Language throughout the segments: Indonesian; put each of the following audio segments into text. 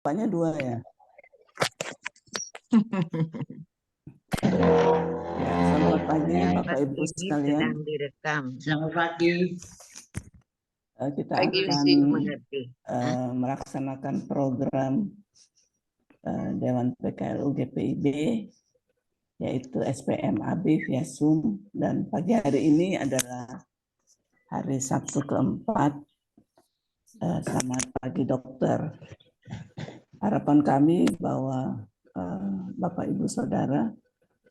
Bapaknya 2 ya. Ya, selamat pagi Bapak Ibu sekalian. Sedang direkam. Selamat pagi. Kita Pagi, akan mengerti. melaksanakan program Dewan PKLU GPIB, yaitu SPMAB via Zoom, dan pagi hari ini adalah hari Sabtu keempat. Selamat pagi dokter. Harapan kami bahwa Bapak Ibu Saudara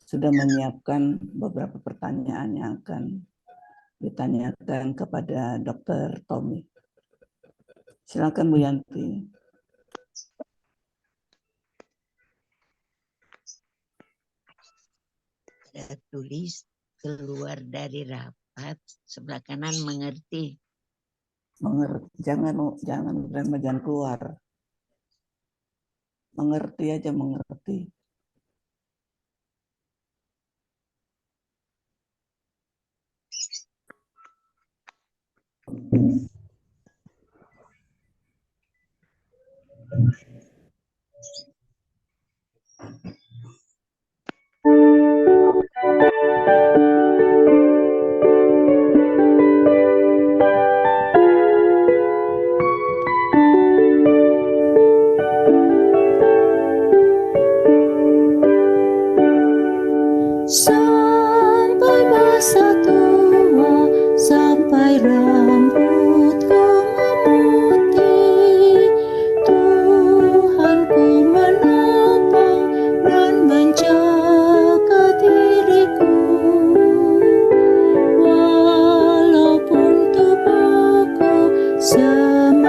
sudah menyiapkan beberapa pertanyaan yang akan ditanyakan kepada Dr. Tommy. Silakan Bu Yanti. Saya tulis keluar dari rapat sebelah kanan mengerti. Jangan keluar. Mengerti aja, mengerti. Sampai masa tua, sampai rambutku memutih, Tuhanku menopang dan menjaga diriku. Walaupun tubuhku semakin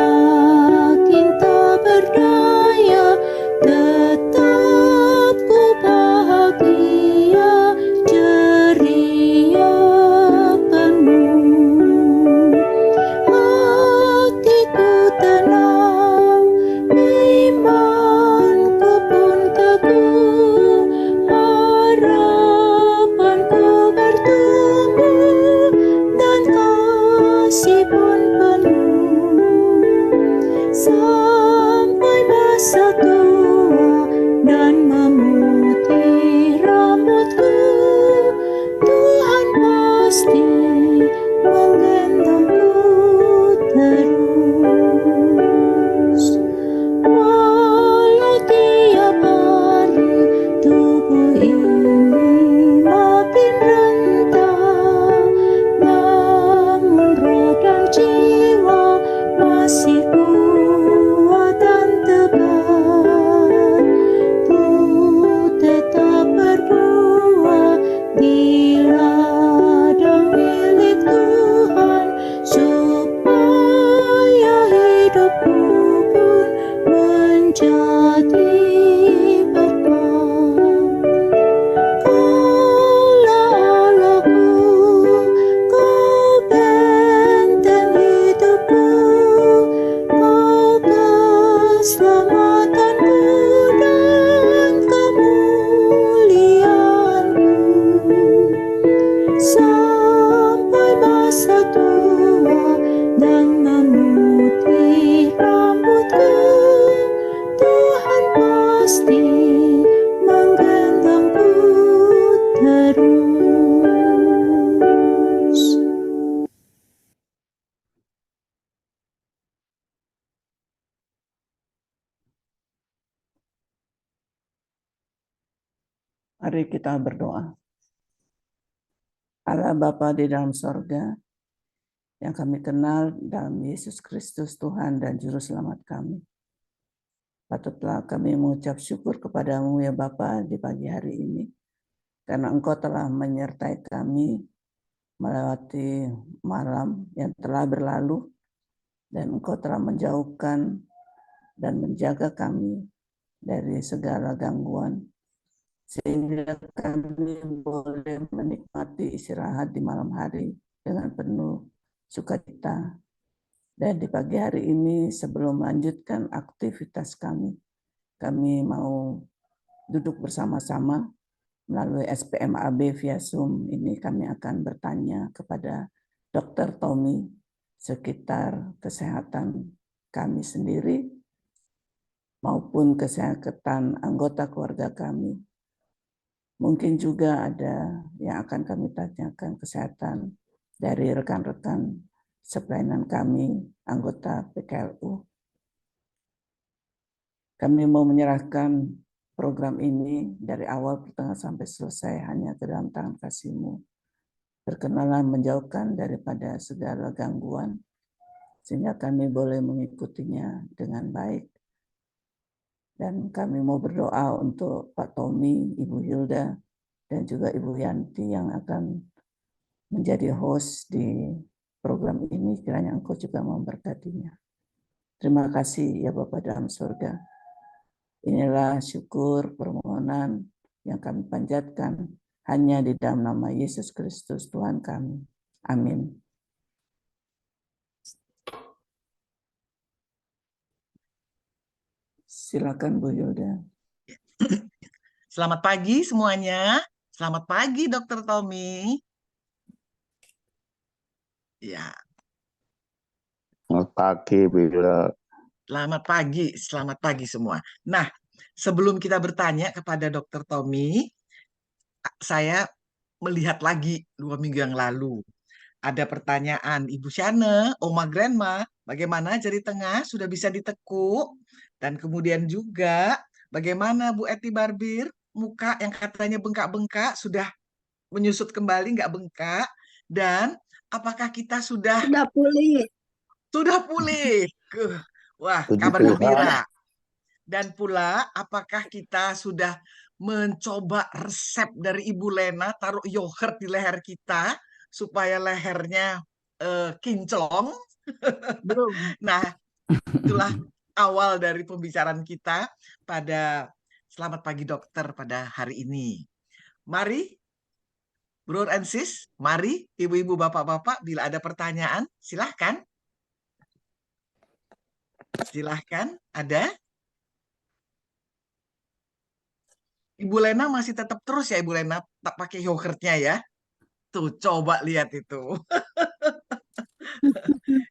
tak berdaya, tetap ku bahagia, ceria penuh. Hatiku tenang, imanku pun teguh, harapanku bertumbuh, dan kasih pun penuh. Sampai masa tua dan memutih rambutku, Tuhan pasti menggendongku terus. Walau tiap hari tubuh ini makin rentah, namun roh dan jiwa masih kuat dan tegar. Ku tetap berdoa di ladang milik Tuhan, supaya hidupku pun menjadi berkah. Kaulah Allahku, Kau benteng hidupku, Kau keselamatanku dan kemuliaanku. Sampai masa tua dan memutih rambutku, Tuhan pasti menggendongku terus. Mari kita berdoa. Allah Bapa di dalam sorga, yang kami kenal dalam Yesus Kristus Tuhan dan Juru Selamat kami. Patutlah kami mengucap syukur kepadamu ya Bapa di pagi hari ini, karena Engkau telah menyertai kami melewati malam yang telah berlalu, dan Engkau telah menjauhkan dan menjaga kami dari segala gangguan, sehingga kami boleh menikmati istirahat di malam hari dengan penuh sukacita. Dan di pagi hari ini, sebelum melanjutkan aktivitas kami mau duduk bersama-sama melalui SPMAB via Zoom. Ini kami akan bertanya kepada Dr. Tommy sekitar kesehatan kami sendiri maupun kesehatan anggota keluarga kami. Mungkin juga ada yang akan kami tanyakan kesehatan dari rekan-rekan sepelainan kami, anggota PKLU. Kami mau menyerahkan program ini dari awal pertengahan sampai selesai hanya ke dalam tangan kasih-Mu. Berkenalan menjauhkan daripada segala gangguan, sehingga kami boleh mengikutinya dengan baik. Dan kami mau berdoa untuk Pak Tommy, Ibu Hilda, dan juga Ibu Yanti yang akan menjadi host di program ini. Kiranya Engkau juga memberkatinya. Terima kasih ya Bapa dalam surga. Inilah syukur permohonan yang kami panjatkan hanya di dalam nama Yesus Kristus Tuhan kami. Amin. Silakan Bu Hilda. Selamat pagi semuanya. Selamat pagi Dr. Tommy. Ya, Selamat pagi, Bila. selamat pagi semua. Nah, sebelum kita bertanya kepada Dr. Tommy, saya melihat lagi 2 minggu yang lalu. Ada pertanyaan, Ibu Shane, Oma Grandma, bagaimana jari tengah sudah bisa ditekuk? Dan kemudian juga, bagaimana Bu Eti Barbir, muka yang katanya bengkak-bengkak sudah menyusut kembali, nggak bengkak? Dan apakah kita sudah pulih. pulih? Wah, Puji kabar Tuhan. gembira. Dan pula, apakah kita sudah mencoba resep dari Ibu Lena, taruh yogurt di leher kita, supaya lehernya kinclong? Belum. Nah, itulah awal dari pembicaraan kita pada Selamat Pagi Dokter pada hari ini. Mari, Bro and Sis, mari ibu-ibu, bapak-bapak, bila ada pertanyaan, silahkan. Silahkan, ada? Ibu Lena masih tetap terus ya, Ibu Lena, tak pakai yogurtnya ya. Tuh, coba lihat itu.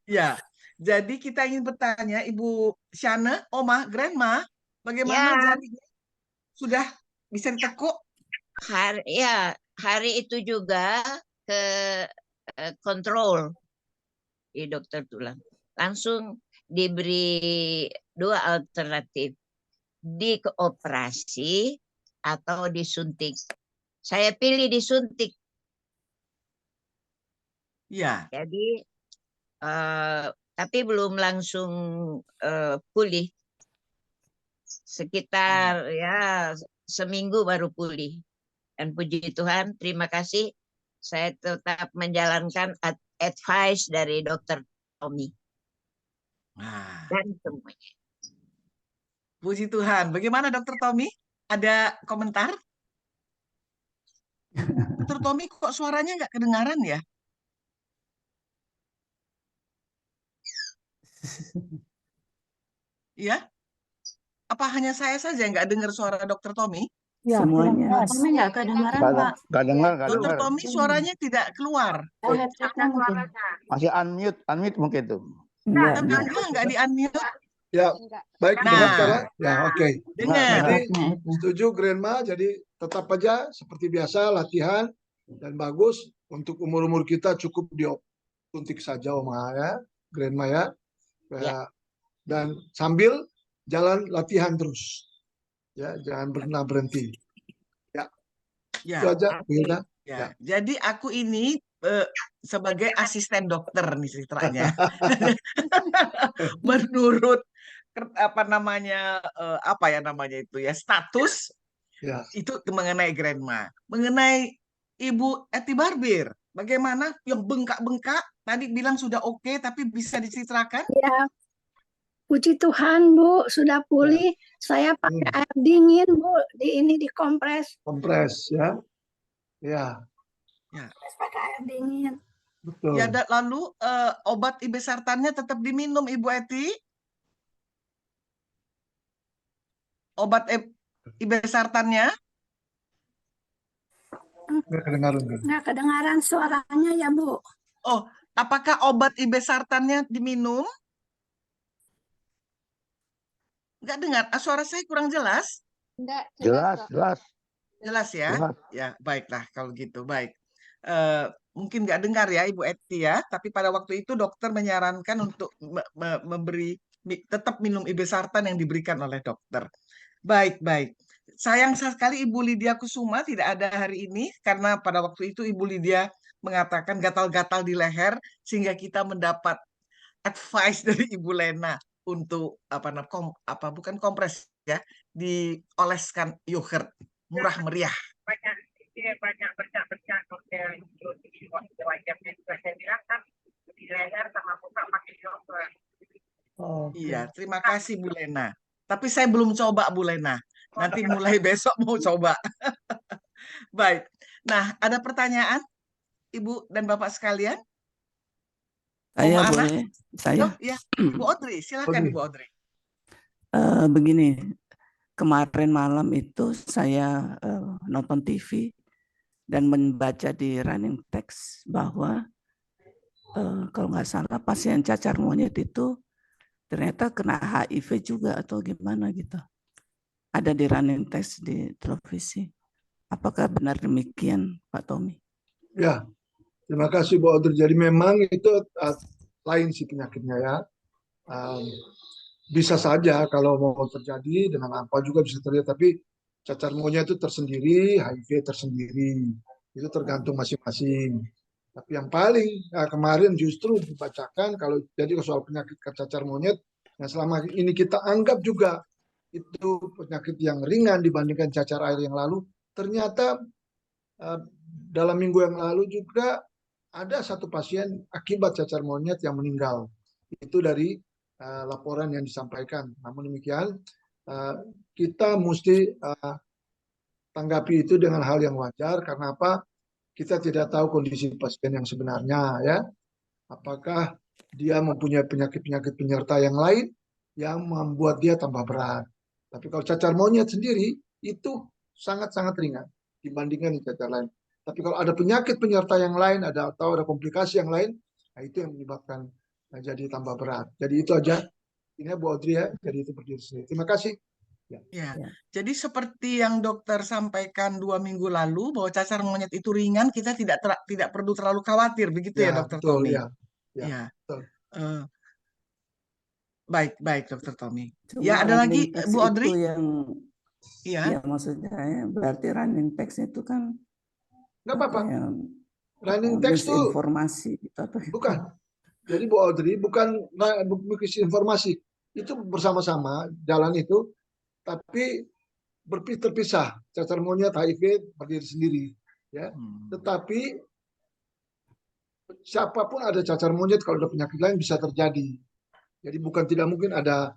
Ya, jadi kita ingin bertanya, Ibu Shane, Oma, Grandma, bagaimana Ya. jarinya? Sudah bisa ditekuk? Hari itu juga ke kontrol di dokter tulang. Langsung diberi 2 alternatif. Dioperasi atau disuntik. Saya pilih disuntik. Ya. Jadi tapi belum langsung pulih. Sekitar ya seminggu baru pulih. Dan puji Tuhan, terima kasih. Saya tetap menjalankan advice dari Dokter Tommy. Nah, Dan semuanya. puji Tuhan. Bagaimana Dokter Tommy? Ada komentar? Dokter Tommy kok suaranya nggak kedengaran ya? Iya? Apa hanya saya saja yang nggak dengar suara Dokter Tommy? Ya, Semuanya. Kami nggak kedengaran, Pak. Gak dengar, gak Dokter dengar. Tommy suaranya tidak keluar. Headset-nya mungkin. Masih unmute mungkin tuh. Iya, Tapi nggak di unmute. Ya, baik Nah. dengar sekarang. Ya, oke. Dengar. Jadi Headsetnya itu. setuju Grandma, jadi tetap aja seperti biasa latihan dan bagus untuk umur-umur kita cukup disuntik saja Oma ya, Grandma ya. Ya. Dan sambil jalan latihan terus. Ya, jangan pernah berhenti. Ya. Itu aja, Bu Hilda. Ya. Jadi aku ini sebagai asisten dokter nih ceritanya. Menurut status Ya. itu mengenai Grandma, mengenai Ibu Eti Barbir, bagaimana yang bengkak-bengkak tadi bilang sudah oke, tapi bisa diceritakan? Ya, puji Tuhan Bu, sudah pulih. Saya pakai air dingin Bu, dikompres. Kompres ya. Ya, Pakai air dingin. betul. Ya, lalu obat ibesertannya tetap diminum Ibu Eti? Obat ibesertannya? Nggak kedengaran kan? Nggak kedengaran suaranya ya Bu. Oh, apakah obat ibesertannya diminum? Nggak dengar. Suara saya kurang jelas? Enggak, Jelas, jelas, Jelas ya? jelas. Ya, baiklah kalau gitu. Baik. Mungkin nggak dengar ya Ibu Eti ya, tapi pada waktu itu dokter menyarankan untuk tetap minum irbesartan yang diberikan oleh dokter. Baik, baik. Sayang sekali Ibu Lydia Kusuma tidak ada hari ini karena pada waktu itu Ibu Lydia mengatakan gatal-gatal di leher sehingga kita mendapat advice dari Ibu Lena untuk bukan kompres ya, dioleskan yogurt murah meriah. Banyak bercak-bercak wajahnya juga saya bilang kan di leher sama muka pakai yogurt. Iya, terima kasih Bu Lena. Tapi saya belum coba Bu Lena. Nanti mulai besok mau coba. Baik. Nah, ada pertanyaan Ibu dan Bapak sekalian? Saya Ana? boleh, saya. Oh, ya. Bu Audrey, silakan Ibu Audrey. Begini, kemarin malam itu saya nonton TV dan membaca di running text bahwa kalau nggak salah pasien cacar monyet itu ternyata kena HIV juga atau gimana gitu. Ada di running text di televisi. Apakah benar demikian, Pak Tommy? Ya, terima kasih Bu Audrey. Jadi memang itu lain sih penyakitnya ya. Bisa saja kalau mau terjadi dengan apa juga bisa terjadi. Tapi cacar monyet itu tersendiri, HIV tersendiri. Itu tergantung masing-masing. Tapi yang paling kemarin justru dibacakan kalau jadi soal penyakit cacar monyet yang selama ini kita anggap juga itu penyakit yang ringan dibandingkan cacar air yang lalu, ternyata dalam minggu yang lalu juga ada satu pasien akibat cacar monyet yang meninggal. Itu dari laporan yang disampaikan. Namun demikian kita mesti tanggapi itu dengan hal yang wajar. Karena apa? Kita tidak tahu kondisi pasien yang sebenarnya ya. Apakah dia mempunyai penyakit-penyakit penyerta yang lain yang membuat dia tambah berat. Tapi kalau cacar monyet sendiri itu sangat-sangat ringan dibandingkan cacar lain. Tapi kalau ada penyakit penyerta yang lain, atau ada komplikasi yang lain, nah itu yang menyebabkan jadi tambah berat. Jadi itu aja. Ini Bu Audrey ya. Jadi itu berdiri sendiri. Terima kasih. Ya, jadi seperti yang dokter sampaikan 2 minggu lalu bahwa cacar monyet itu ringan, kita tidak perlu terlalu khawatir, begitu ya, Dokter betul, Tommy? Ya, betul. Baik, Dokter Tommy. Cuma Ya, ada lagi running text Bu Audrey? itu yang Iya. ya maksudnya berarti running text itu kan Nggak apa-apa. Running text text itu informasi atau bukan. Jadi Bu Audrey bukan informasi. Itu bersama-sama jalan itu, tapi terpisah. Cacar monyet, HIV berdiri sendiri. Ya. Tetapi siapapun ada cacar monyet kalau ada penyakit lain bisa terjadi. Jadi bukan tidak mungkin ada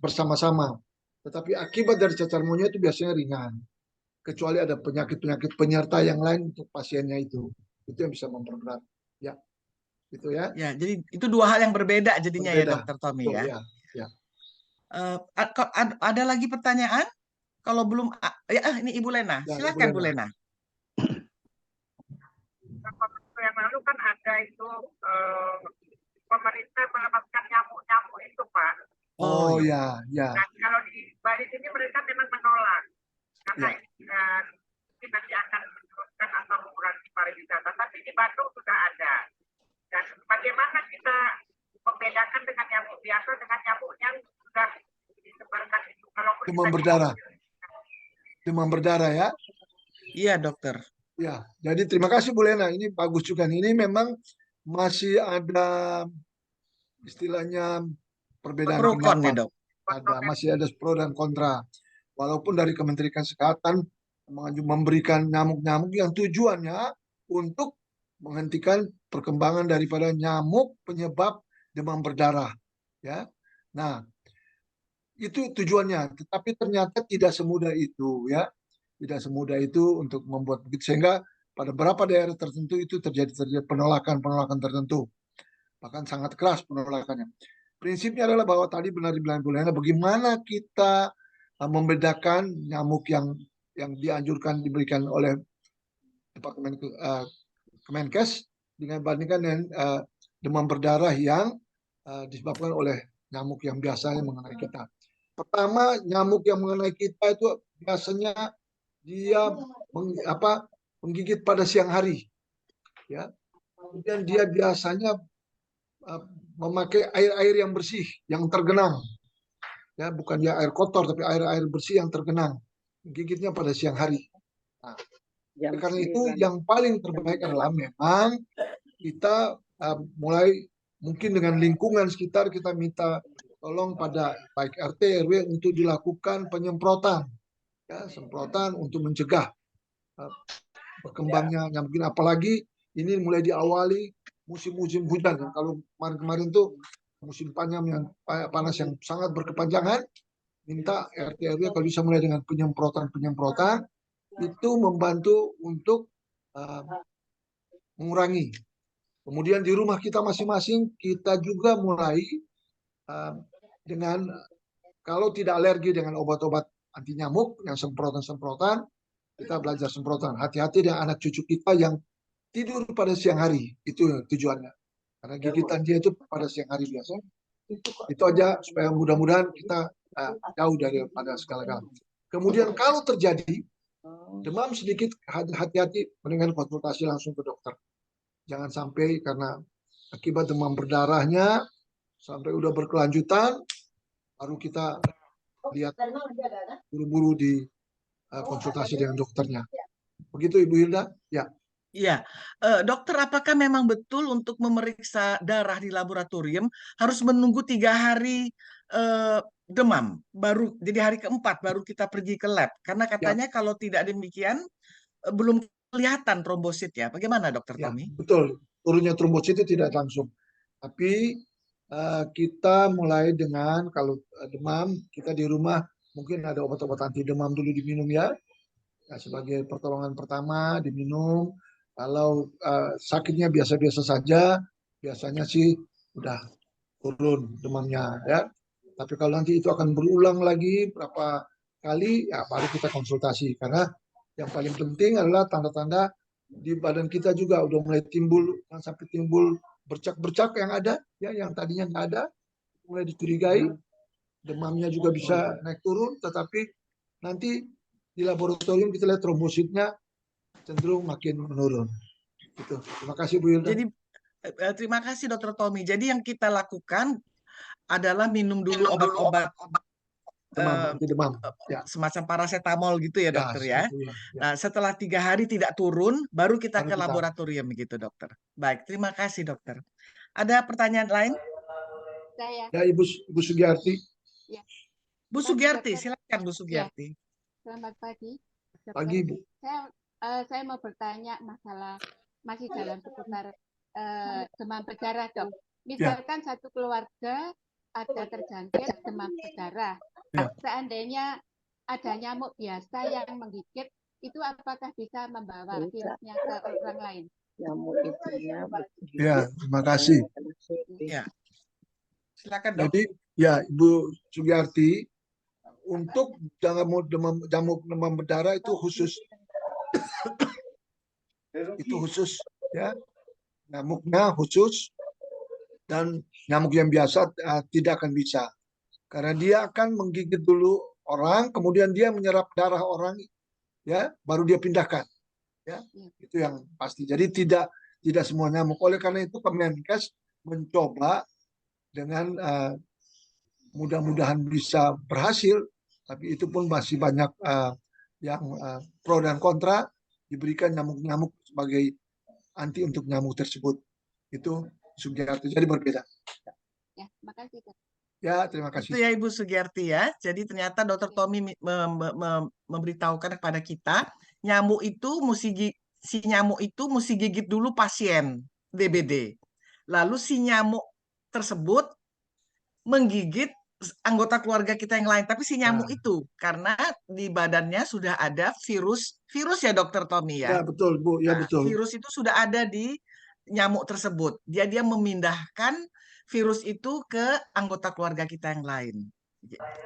bersama-sama. Tetapi akibat dari cacar monyet itu biasanya ringan. Kecuali ada penyakit-penyakit penyerta yang lain untuk pasiennya itu. Itu yang bisa memperberat. Ya. Gitu ya. Ya, jadi itu dua hal yang berbeda jadinya ya, Dokter Tommy Betul, ya. Ya. Ada lagi pertanyaan? Kalau belum, ya ini Ibu Lena. Ya, Silakan Ibu Bu Lena. Yang lalu kan ada itu pemerintah melepaskan nyamuk-nyamuk itu, Pak. Oh ya. Nah, kalau di Bali ini mereka memang menolak karena ini nanti akan menurunkan atau mengurangi pariwisata. Tapi di Bandung sudah ada. Dan bagaimana kita membedakan dengan nyamuk biasa dengan nyamuk yang sudah disebarkan itu? Kalau Demam berdarah. Demam berdarah ya. Iya, Dokter. Ya, jadi terima kasih Bu Lena. Ini bagus juga. Ini memang masih ada istilahnya perbedaan Pro kon ya, pendapat. Dok. Masih ada pro dan kontra. Walaupun dari Kementerian Kesehatan memberikan nyamuk-nyamuk yang tujuannya untuk menghentikan perkembangan daripada nyamuk penyebab demam berdarah. Ya, nah itu tujuannya. Tetapi ternyata tidak semudah itu, ya. Tidak semudah itu untuk membuat begitu, sehingga pada beberapa daerah tertentu itu terjadi penolakan tertentu, bahkan sangat keras penolakannya. Prinsipnya adalah bahwa tadi benar dibilang Bu Lena, bagaimana kita membedakan nyamuk yang dianjurkan diberikan oleh Departemen Kemenkes dibandingkan dengan demam berdarah yang disebabkan oleh nyamuk yang biasanya mengenai kita. Pertama, nyamuk yang mengenai kita itu biasanya dia menggigit pada siang hari, ya. Kemudian dia biasanya memakai air-air yang bersih, yang tergenang, ya, bukan dia air kotor, tapi air-air bersih yang tergenang. Gigitnya pada siang hari. Nah, karena itu yang paling terbaik adalah memang kita mulai mungkin dengan lingkungan sekitar kita minta tolong pada baik RT RW untuk dilakukan penyemprotan, ya, semprotan untuk mencegah berkembangnya nyamuk. Apalagi ini mulai diawali musim-musim hujan. Kalau kemarin-kemarin tuh musim panas yang sangat berkepanjangan, minta RT RW kalau bisa mulai dengan penyemprotan itu membantu untuk mengurangi. Kemudian di rumah kita masing-masing kita juga mulai dengan kalau tidak alergi dengan obat-obat anti nyamuk yang semprotan-semprotan, kita belajar semprotan. Hati-hati dengan anak cucu kita yang tidur pada siang hari, itu tujuannya. Karena gigitan dia itu pada siang hari biasa. Itu aja supaya mudah-mudahan kita jauh daripada segala-galanya. Kemudian kalau terjadi demam sedikit, hati-hati mendingan konsultasi langsung ke dokter. Jangan sampai karena akibat demam berdarahnya sampai udah berkelanjutan, baru kita lihat buru-buru di konsultasi dengan dokternya. Begitu Ibu Hilda? Ya. Iya, dokter, apakah memang betul untuk memeriksa darah di laboratorium harus menunggu 3 hari demam, baru jadi hari keempat baru kita pergi ke lab? Karena katanya kalau tidak demikian belum kelihatan trombosit ya. Bagaimana dokter Ya, Tommy? betul. Turunnya trombosit itu tidak langsung. Tapi kita mulai dengan kalau demam, kita di rumah mungkin ada obat-obat anti demam dulu diminum ya. Sebagai pertolongan pertama diminum. Kalau sakitnya biasa-biasa saja, biasanya sih udah turun demamnya ya. Tapi kalau nanti itu akan berulang lagi berapa kali, ya baru kita konsultasi. Karena yang paling penting adalah tanda-tanda di badan kita juga udah mulai timbul, sampai timbul bercak-bercak yang ada, ya, yang tadinya nggak ada, mulai dicurigai. Demamnya juga bisa naik turun, tetapi nanti di laboratorium kita lihat trombositnya cenderung makin menurun. Gitu. Terima kasih Bu Hilda. Jadi terima kasih dokter Tommy. Jadi yang kita lakukan adalah minum dulu obat-obat demam. Ya. semacam paracetamol gitu ya dokter ya. Ya. Nah, setelah 3 hari tidak turun, baru kita Baru ke kita. laboratorium gitu dokter. Baik, terima kasih dokter. Ada pertanyaan lain? Saya. Ya, Ibu Sugiyarti. Ya. Bu Sugiyarti, silakan Bu Sugiyarti. Selamat pagi. Dokter. Pagi Bu. Saya mau bertanya masalah masih dalam seputar demam berdarah dok. Misalkan satu keluarga ada terjangkit demam berdarah. Ya. Seandainya ada nyamuk biasa yang menggigit, itu apakah bisa membawa virusnya ke orang lain? Nyamuk itu Ya, terima kasih. Ya. Silakan dok. Jadi ya Ibu Sugiyarti, untuk jamuk demam berdarah itu khusus. Itu khusus ya. Nyamuknya khusus dan nyamuk yang biasa tidak akan bisa. Karena dia akan menggigit dulu orang, kemudian dia menyerap darah orang, ya, baru dia pindahkan. Ya, itu yang pasti. Jadi tidak semua nyamuk. Oleh karena itu Kemenkes mencoba dengan mudah-mudahan bisa berhasil, tapi itu pun masih banyak yang pro dan kontra, diberikan nyamuk-nyamuk sebagai anti untuk nyamuk tersebut. Itu Sugiyarti, jadi berbeda. Ya, makasih. Ya, terima kasih. Itu ya Ibu Sugiyarti ya. Jadi ternyata Dr. Tommy memberitahukan kepada kita, si nyamuk itu mesti gigit dulu pasien DBD. Lalu si nyamuk tersebut menggigit anggota keluarga kita yang lain. Tapi si nyamuk itu karena di badannya sudah ada virus ya Dr. Tommy ya. Ya, betul Bu. Ya, betul. Virus itu sudah ada di nyamuk tersebut. Dia memindahkan virus itu ke anggota keluarga kita yang lain.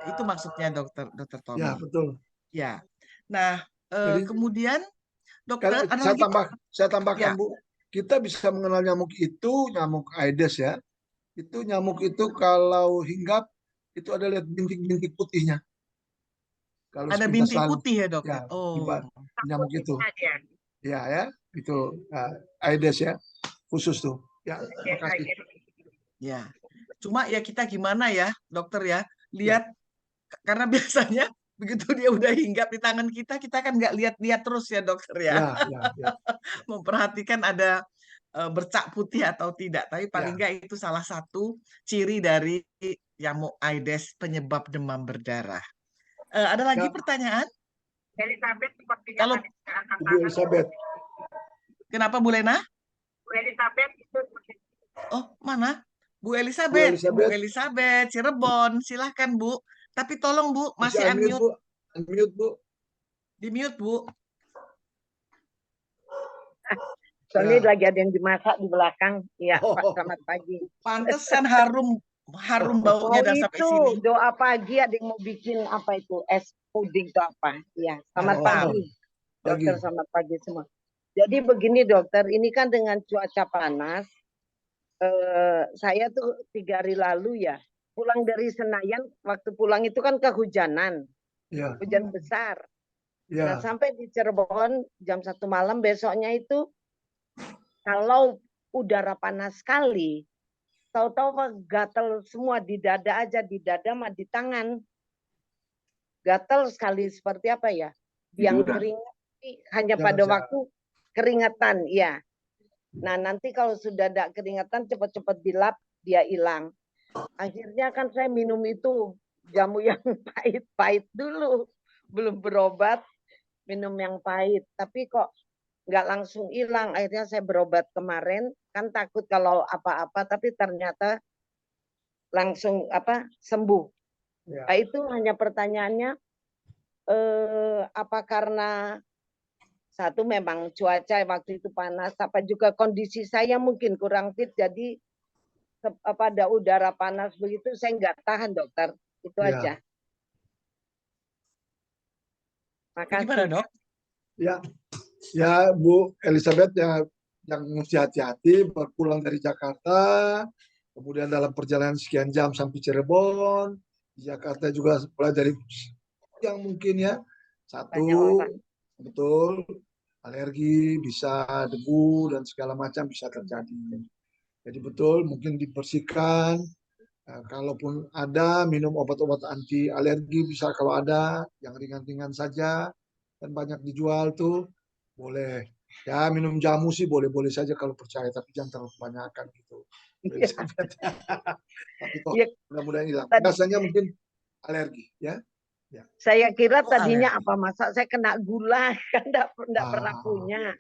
Itu maksudnya dokter Tommy. Ya, betul. Ya. Nah, jadi, kemudian dokter ada saya tambahkan ya. Bu, kita bisa mengenal nyamuk itu nyamuk Aedes ya. Itu nyamuk itu kalau hinggap itu ada lihat bintik-bintik putihnya. Kalau Ada sepintas bintik lalu putih ya dok? ya Oh, nyamuk itu. Aja. Ya itu Aedes ya khusus tuh. Ya, Oke, makasih. ya. Cuma ya kita gimana ya dokter ya, Ya, lihat karena biasanya begitu dia udah hinggap di tangan kita kan nggak lihat-lihat terus ya dokter ya. ya. Memperhatikan ada bercak putih atau tidak. Tapi paling Ya. nggak itu salah satu ciri dari nyamuk Aedes penyebab demam berdarah. Ada lagi Ya, pertanyaan? Elizabeth sepertinya Kalau tadi sudah angkat Ibu tangan. Elizabeth. kenapa Bu Lena? Bu Elizabeth itu Oh, mana? Bu Bu Elizabeth, Ibu Elizabeth Elizabeth, Cirebon. Silahkan Bu. Tapi tolong Bu, masih masih unmute, unmute. Bu. Unmute, Bu. Di mute Bu. Soalnya Ya. lagi ada yang dimasak di belakang. Iya, Pak, Oh, selamat pagi. Pantesan harum baunya Oh dan sampai itu sini. doa pagi ada yang mau bikin apa itu es puding atau apa? Iya, selamat Oh, pagi. Dokter, pagi. selamat pagi semua. Jadi begini dokter, ini kan dengan cuaca panas, saya tuh 3 hari lalu ya, pulang dari Senayan, waktu pulang itu kan kehujanan, Ya, hujan besar. Nah ya, sampai di Cirebon jam 1 malam besoknya itu, kalau udara panas sekali, tahu-tahu gatel semua di dada aja, di dada sama di tangan. Gatel sekali seperti apa ya? Yang keringat hanya Jangan pada jarak. waktu keringatan, ya. Nah, nanti kalau sudah ada keringatan cepat-cepat dilap, dia hilang. Akhirnya kan saya minum itu jamu yang pahit-pahit dulu. Belum berobat, minum yang pahit. Tapi kok nggak langsung hilang. Akhirnya saya berobat kemarin, kan takut kalau apa-apa, tapi ternyata langsung sembuh. Ya. Nah, itu hanya pertanyaannya, apa karena satu memang cuaca waktu itu panas, apa juga kondisi saya mungkin kurang fit, jadi pada udara panas begitu saya nggak tahan dokter, itu Ya. aja. Gimana Makasih. dok? Ya Bu Elizabeth yang mesti hati-hati berpulang dari Jakarta, kemudian dalam perjalanan sekian jam sampai Cirebon, di Jakarta juga mulai dari yang mungkin ya Banyak satu orang. betul alergi, bisa debu dan segala macam bisa terjadi. Jadi betul mungkin dibersihkan. Kalaupun ada minum obat-obat anti alergi bisa kalau ada yang ringan-ringan saja dan banyak dijual tuh boleh. Ya minum jamu sih boleh-boleh saja kalau percaya tapi jangan terlalu kebanyakan gitu. Iya. Tapi kok Iya. mudah-mudahan hilang. Tadi- Biasanya mungkin alergi ya. Saya kira Oh, tadinya alergi. apa masa saya kena gula kan enggak pernah punya.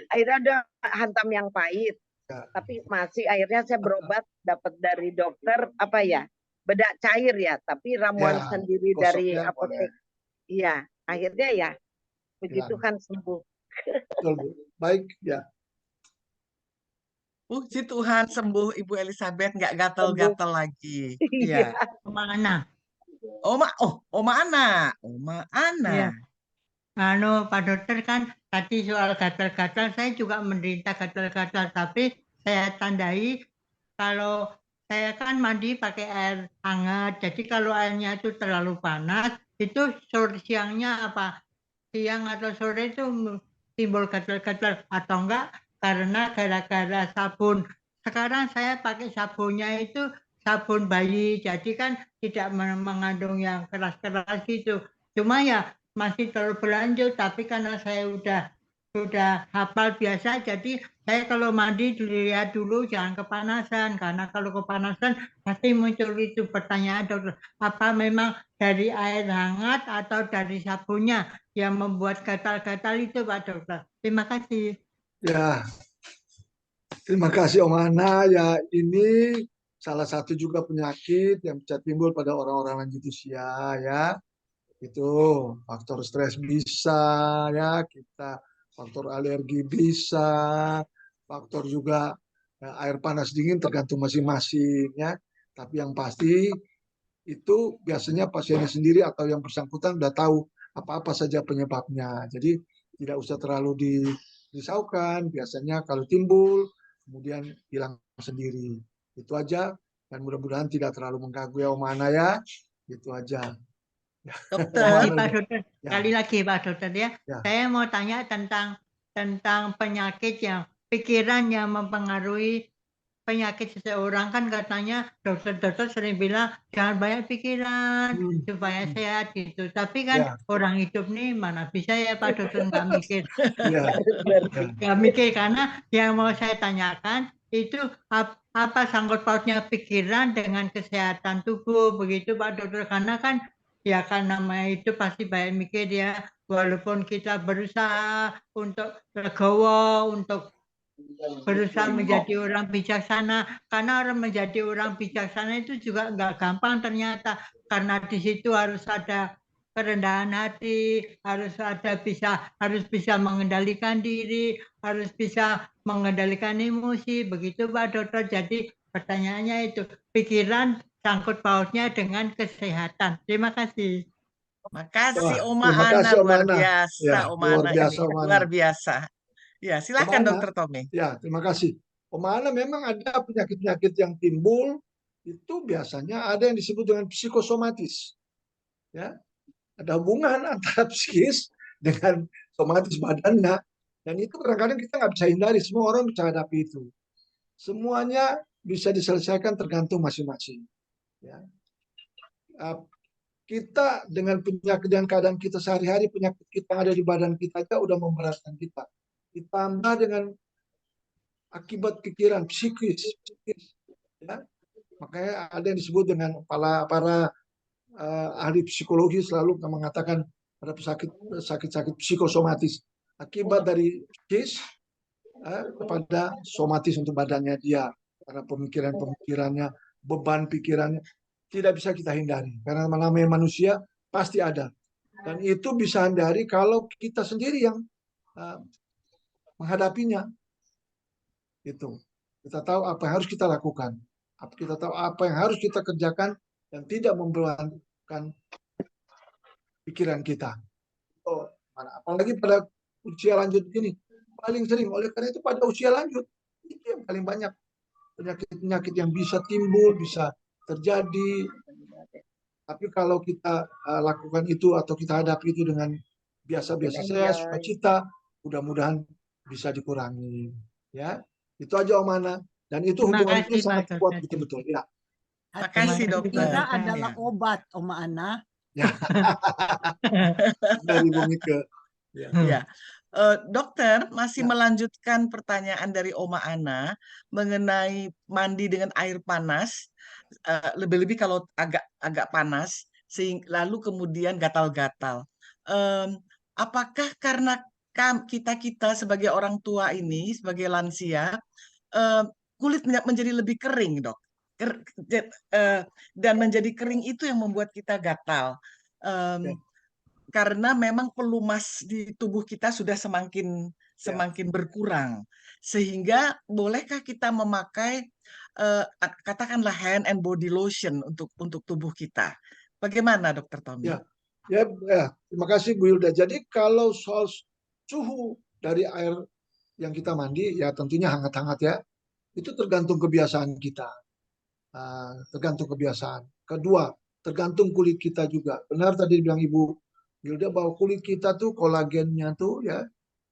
Akhirnya ada hantam yang pahit. Ya. Tapi masih akhirnya saya berobat dapat dari dokter apa ya? Bedak cair ya, tapi ramuan Ya, sendiri dari gosoknya apotek. Iya, akhirnya ya begitu Hilang. kan sembuh. Betul Bu. Baik ya. Puji Tuhan sembuh Ibu Elizabeth, nggak gatal-gatal lagi. Iya. Iya. Kemana? Oma Ana. Iya. Pak dokter kan tadi soal gatal-gatal, saya juga menderita gatal-gatal, tapi saya tandai kalau saya kan mandi pakai air hangat, jadi kalau airnya itu terlalu panas, itu siangnya siang atau sore itu timbul gatal-gatal atau enggak karena gara-gara sabun. Sekarang saya pakai sabunnya itu sabun bayi, jadi kan tidak mengandung yang keras-keras gitu. Cuma ya masih terlalu berlanjut, tapi karena saya sudah hafal biasa, jadi saya kalau mandi dilihat dulu jangan kepanasan, karena kalau kepanasan pasti muncul itu pertanyaan dokter, apa memang dari air hangat atau dari sabunnya yang membuat gatal-gatal itu Pak Dokter. Terima kasih. Ya. Terima kasih Om Ana. Ya ini salah satu juga penyakit yang bisa timbul pada orang-orang lanjut usia ya. Itu faktor stres bisa ya, kita faktor alergi bisa, faktor juga air panas dingin tergantung masing-masing ya. Tapi yang pasti itu biasanya pasiennya sendiri atau yang bersangkutan udah tahu apa-apa saja penyebabnya. Jadi tidak usah terlalu dirisaukan. Biasanya kalau timbul kemudian hilang sendiri. Itu aja. Dan mudah-mudahan tidak terlalu mengganggu ya Om Ana ya. Gitu aja. Dokter, Lagi, Pak Dokter. Ya. Sekali lagi Pak Dokter ya. Ya. Saya mau tanya tentang penyakit yang pikiran yang mempengaruhi penyakit seseorang. Kan katanya dokter-dokter sering bilang jangan banyak pikiran supaya sehat gitu. Tapi kan Ya. orang hidup nih mana bisa ya Pak Dokter nggak mikir. Ya. Nggak mikir karena yang mau saya tanyakan itu apa sangkut pautnya pikiran dengan kesehatan tubuh begitu Pak Dokter, karena kan ya kan namanya itu pasti banyak mikir ya, walaupun kita berusaha untuk legowo, untuk berusaha menjadi orang bijaksana, karena orang menjadi orang bijaksana itu juga nggak gampang ternyata, karena di situ harus ada kerendahan hati, harus bisa mengendalikan diri, harus bisa mengendalikan emosi, begitu Pak Dokter. Jadi pertanyaannya itu pikiran sangkut pautnya dengan kesehatan. Terima kasih. makasih Wah, Oma terima Ana, kasih Om luar Ana. biasa Ya, Oma luar Ana biasa ini, Om Ana. luar biasa. Ya, Om silakan Ana, Dokter Tommy. ya terima kasih. Om Ana memang ada penyakit-penyakit yang timbul itu biasanya ada yang disebut dengan psikosomatis. Ya, ada hubungan antara psikis dengan somatis badannya, dan itu kadang-kadang kita nggak bisa hindari. Semua orang bisa hadapi itu. Semuanya bisa diselesaikan tergantung masing-masing. Ya. Kita dengan penyakit dan keadaan kita sehari-hari, penyakit kita ada di badan kita aja udah memberatkan kita. Ditambah dengan akibat pikiran psikis. Ya. Makanya ada yang disebut dengan para ahli psikologi selalu mengatakan ada sakit-sakit psikosomatis akibat dari psikis kepada somatis untuk badannya dia, karena pemikirannya, beban pikirannya tidak bisa kita hindari karena namanya manusia pasti ada, dan itu bisa hindari kalau kita sendiri yang menghadapinya. Itu kita tahu apa yang harus kita lakukan, kita tahu apa yang harus kita kerjakan dan tidak membebankan pikiran kita. Apalagi pada usia lanjut gini, paling sering. Oleh karena itu pada usia lanjut itu yang paling banyak penyakit-penyakit yang bisa timbul, bisa terjadi. Tapi kalau kita lakukan itu atau kita hadapi itu dengan biasa-biasa saja, sukacita, mudah-mudahan bisa dikurangi. Ya, itu aja Om Ana. Dan itu Terima hubungannya kasih, sangat Pak kuat Dokter. betul-betul. Ya. Makasih Terima kasih, dokter. Kita Dokter. adalah Ya. obat, Oma Ana. Ya. Dari Ibu Mika. Ya. Ya. Dokter masih Ya. melanjutkan pertanyaan dari Oma Ana mengenai mandi dengan air panas, lebih-lebih kalau agak panas, lalu kemudian gatal-gatal. Apakah karena kita sebagai orang tua ini, sebagai lansia, kulit menjadi lebih kering, Dok? Dan menjadi kering itu yang membuat kita gatal. Karena memang pelumas di tubuh kita sudah semakin berkurang, sehingga bolehkah kita memakai katakanlah hand and body lotion untuk tubuh kita? Bagaimana Dokter Tommy? Ya, terima kasih Bu Hilda. Jadi kalau soal suhu dari air yang kita mandi, ya tentunya hangat-hangat ya. Itu tergantung kebiasaan kita. Tergantung kebiasaan. Kedua, tergantung kulit kita juga. Benar tadi bilang Ibu Hilda bahwa kulit kita tuh kolagennya tuh ya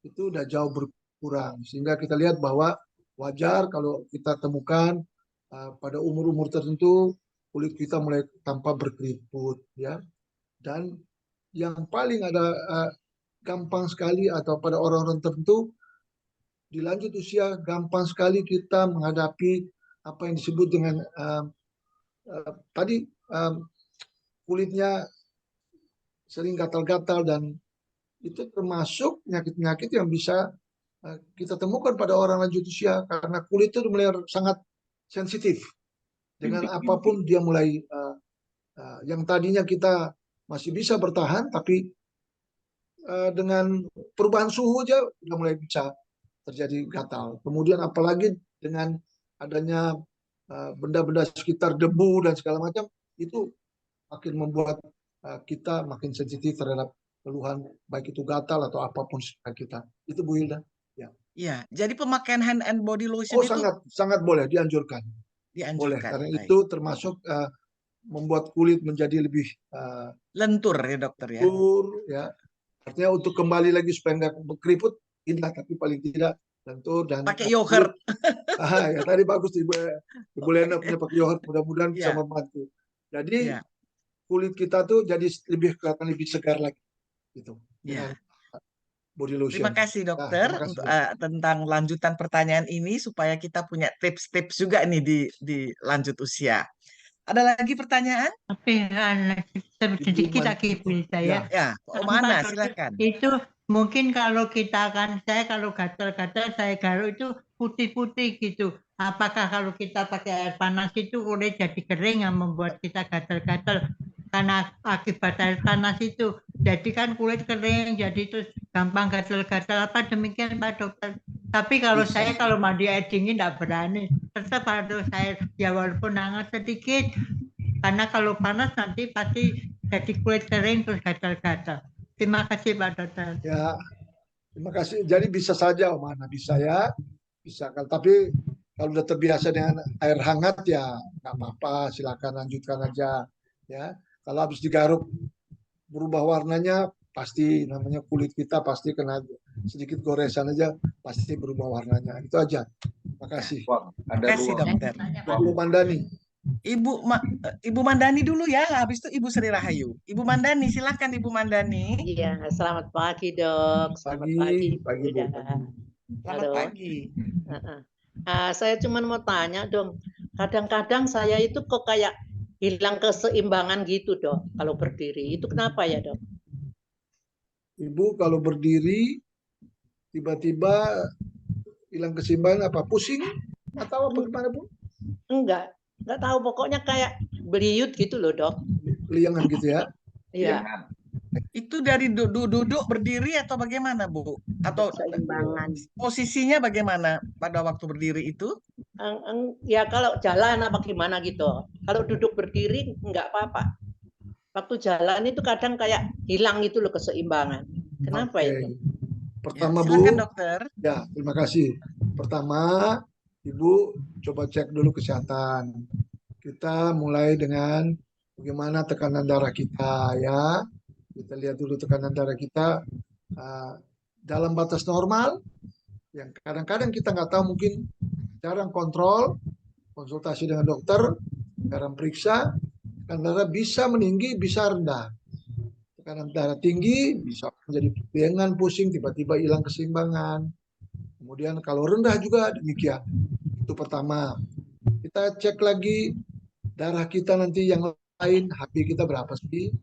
itu udah jauh berkurang, sehingga kita lihat bahwa wajar kalau kita temukan pada umur-umur tertentu kulit kita mulai tampak berkeriput ya. Dan yang paling ada gampang sekali atau pada orang-orang tertentu di lanjut usia gampang sekali kita menghadapi apa yang disebut dengan tadi kulitnya sering gatal-gatal, dan itu termasuk penyakit-penyakit yang bisa kita temukan pada orang lanjut usia karena kulit itu mulai sangat sensitif dengan apapun. Dia mulai yang tadinya kita masih bisa bertahan, tapi dengan perubahan suhu aja udah mulai bisa terjadi gatal. Kemudian apalagi dengan adanya benda-benda sekitar debu dan segala macam, itu makin membuat kita makin sensitif terhadap keluhan baik itu gatal atau apapun kita. Itu Bu Hilda. Ya. Iya, jadi pemakaian hand and body lotion itu sangat boleh dianjurkan. boleh. Dianjurkan. Karena Baik. itu termasuk membuat kulit menjadi lebih Lentur ya dokter ya. lentur, ya. Artinya untuk kembali lagi supaya nggak berkeriput, indah, tapi paling tidak lentur dan Pakai yogurt. ya tadi bagus Ibu Lena punya pakai yogurt, mudah-mudahan bisa Ya. membantu. Jadi Ya. kulit kita tuh jadi lebih kelihatan lebih segar lagi gitu Ya. dengan body lotion. Terima kasih dokter terima kasih, untuk Dok. tentang lanjutan pertanyaan ini supaya kita punya tips-tips juga nih di lanjut usia. Ada lagi pertanyaan? Tapi sedikit lagi bisa ya. Ya, Om Pak Ana Dokter, silakan. itu mungkin kalau kita saya kalau gatal-gatal saya garuk itu putih-putih gitu. Apakah kalau kita pakai air panas itu kulit jadi kering yang membuat kita gatal-gatal karena akibat air panas itu. Jadi kan kulit kering, jadi terus gampang gatal-gatal. Apa demikian Pak Dokter? Tapi kalau saya kalau mandi air dingin tidak berani. Tetap harus air ya walaupun hangat sedikit. Karena kalau panas nanti pasti jadi kulit kering terus gatal-gatal. Terima kasih Pak Dokter. Ya, terima kasih. Jadi bisa saja Om Ana, bisa ya, bisa. Tapi kalau udah terbiasa dengan air hangat ya nggak apa-apa, silakan lanjutkan aja. Ya, kalau habis digaruk berubah warnanya, pasti namanya kulit kita pasti kena sedikit goresan aja, pasti berubah warnanya. Itu aja. Terima kasih. Terima kasih dokter. Ibu Mandani. Ibu Mandani dulu ya, habis itu Ibu Sri Rahayu. Ibu Mandani, silakan Ibu Mandani. Iya, selamat pagi Dok. Selamat pagi. Pagi Bu. Selamat pagi. Saya cuma mau tanya dong. Kadang-kadang saya itu kok kayak hilang keseimbangan gitu Dok. Kalau berdiri itu kenapa ya Dok? Ibu kalau berdiri tiba-tiba hilang keseimbangan apa? Pusing atau apa gimana Bu? Enggak tahu, pokoknya kayak beliut gitu loh Dok. Liangan gitu ya? Iya. Itu dari duduk berdiri atau bagaimana Bu? Atau keseimbangan. Posisinya bagaimana pada waktu berdiri itu? Ya kalau jalan apa gimana gitu. Kalau duduk berdiri enggak apa-apa. Waktu jalan itu kadang kayak hilang gitu loh keseimbangan. Kenapa itu? Pertama ya, silakan, Bu. dokter. Ya, terima kasih. Pertama, Ibu coba cek dulu kesehatan. Kita mulai dengan bagaimana tekanan darah kita ya. Kita lihat dulu tekanan darah kita dalam batas normal. Yang kadang-kadang kita nggak tahu, mungkin jarang kontrol, konsultasi dengan dokter, jarang periksa, tekanan darah bisa meninggi, bisa rendah. Tekanan darah tinggi bisa menjadi dengan pusing, tiba-tiba hilang keseimbangan. Kemudian kalau rendah juga demikian. Itu pertama. Kita cek lagi darah kita nanti yang lain, HB kita berapa sih?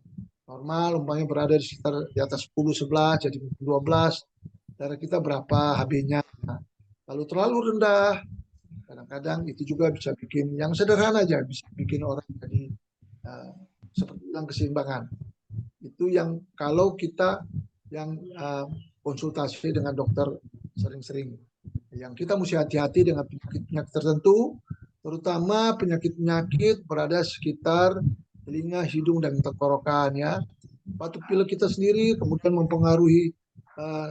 Normal, umpamanya berada di sekitar di atas 10-11, jadi 12. Darah kita berapa HB-nya? Lalu terlalu rendah, kadang-kadang itu juga bisa bikin, yang sederhana aja, bisa bikin orang jadi seperti hilang keseimbangan. Itu yang kalau kita yang konsultasi dengan dokter sering-sering. Yang kita mesti hati-hati dengan penyakit-penyakit tertentu, terutama penyakit-penyakit berada sekitar telinga, hidung, dan tenggorokan ya. Batuk pilek kita sendiri kemudian mempengaruhi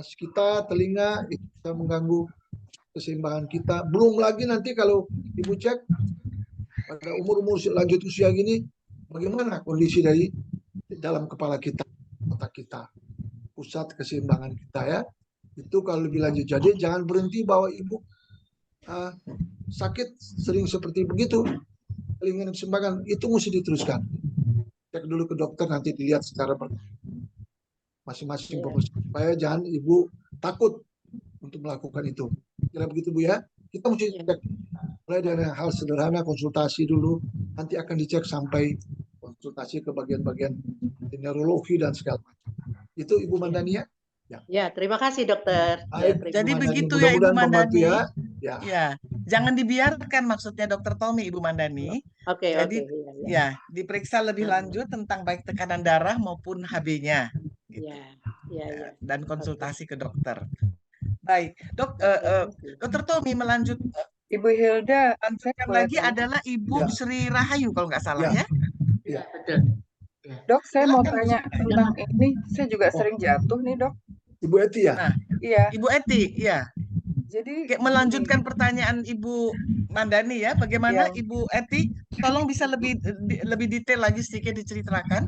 sekitar telinga, itu bisa mengganggu keseimbangan kita. Belum lagi nanti kalau Ibu cek pada umur-umur lanjut usia gini, bagaimana kondisi dari dalam kepala kita, otak kita, pusat keseimbangan kita ya. Itu kalau lebih lanjut. Jadi jangan berhenti bahwa Ibu sakit sering seperti begitu, telinga keseimbangan, itu mesti diteruskan. Cek dulu ke dokter, nanti dilihat secara masing-masing supaya jangan Ibu takut untuk melakukan itu. Kira begitu Bu ya. Kita mesti cek mulai dari hal sederhana, konsultasi dulu, nanti akan dicek sampai konsultasi ke bagian-bagian neurologi dan segala macam. Itu Ibu Mandani ya. Ya, terima kasih dokter. Jadi begitu ya Ibu Mandani. Ya, jangan dibiarkan maksudnya Dokter Tommy, Ibu Mandani. Jadi ya diperiksa lebih lanjut tentang baik tekanan darah maupun HB-nya. Gitu. Dan konsultasi ke dokter. Baik, Dokter Tommy melanjut. Ibu Hilda, lanjutkan lagi adalah Ibu Sri Rahayu kalau nggak salah ya. Iya, betul. Dok, saya mau tanya tentang ini. Saya juga sering jatuh nih, Dok. Ibu Eti ya? Nah, iya. Ibu Eti, iya. Jadi Kayak melanjutkan pertanyaan Ibu Mandani ya, bagaimana yang Ibu Eti? Tolong bisa lebih detail lagi sedikit diceritakan.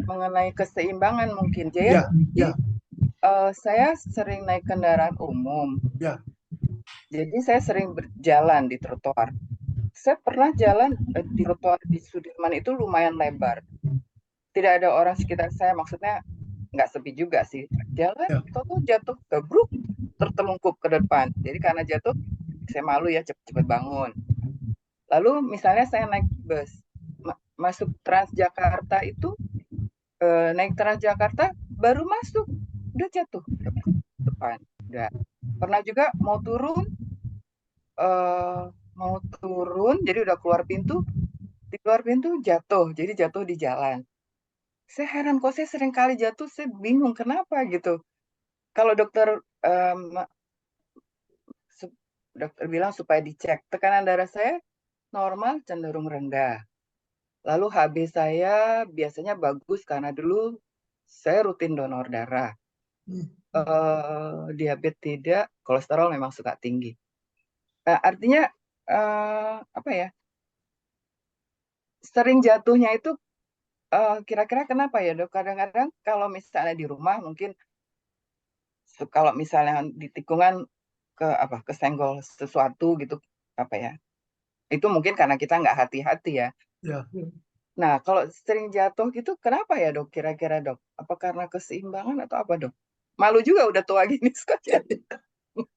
mengenai keseimbangan mungkin. Jadi Ya, ya, saya sering naik kendaraan umum. ya. Jadi saya sering berjalan di trotoar. Saya pernah jalan di trotoar di Sudirman itu lumayan lebar. Tidak ada orang sekitar saya, maksudnya nggak sepi juga sih. Jalan, Ya. tahu jatuh, gebruk, tertelungkup ke depan. Jadi karena jatuh, saya malu ya, cepet-cepet bangun. Lalu misalnya saya naik bus, masuk Transjakarta itu, naik Transjakarta baru masuk, udah jatuh depan. Udah. Pernah juga mau turun, jadi udah keluar pintu, di keluar pintu jatuh, jadi jatuh di jalan. Saya heran kok saya sering kali jatuh, saya bingung kenapa gitu. Kalau dokter bilang supaya dicek tekanan darah saya normal cenderung rendah. Lalu HB saya biasanya bagus karena dulu saya rutin donor darah. Diabetes tidak, kolesterol memang suka tinggi. Artinya apa ya? Sering jatuhnya itu kira-kira kenapa ya dok? Kadang-kadang kalau misalnya di rumah mungkin kalau misalnya di tikungan kesenggol sesuatu gitu apa ya? Itu mungkin karena kita nggak hati-hati ya. Ya. Nah, kalau sering jatuh gitu, kenapa ya dok? Kira-kira dok? Apa karena keseimbangan atau apa dok? Malu juga udah tua gini sekali.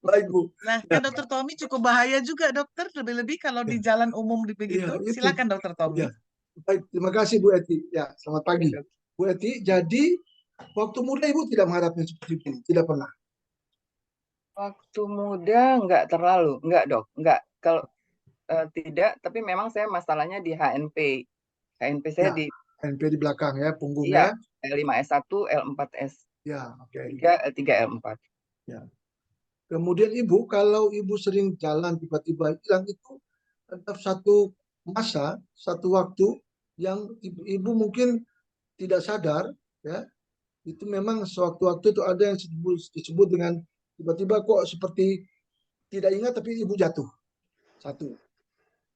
Baik Bu. Nah, kan Dokter Tommy cukup bahaya juga dokter, lebih-lebih kalau di jalan umum begitu. Iya, itu. Silakan Dokter Tommy. Ya. Baik, terima kasih Bu Eti. Ya, selamat pagi. Bu Eti, jadi waktu muda Ibu tidak menghadapi seperti ini, tidak pernah. Waktu muda nggak terlalu, nggak dok, nggak. Kalau tidak, tapi memang saya masalahnya di HNP. HNP saya Ya, HNP di belakang ya, punggung iya, ya. L5S1, L4S. Ya, oke. 3, L3, L4. Ya. Kemudian Ibu, kalau Ibu sering jalan tiba-tiba hilang itu ada satu masa, satu waktu yang Ibu mungkin tidak sadar, ya. Itu memang sewaktu-waktu itu ada yang disebut dengan tiba-tiba kok seperti tidak ingat tapi Ibu jatuh. Satu.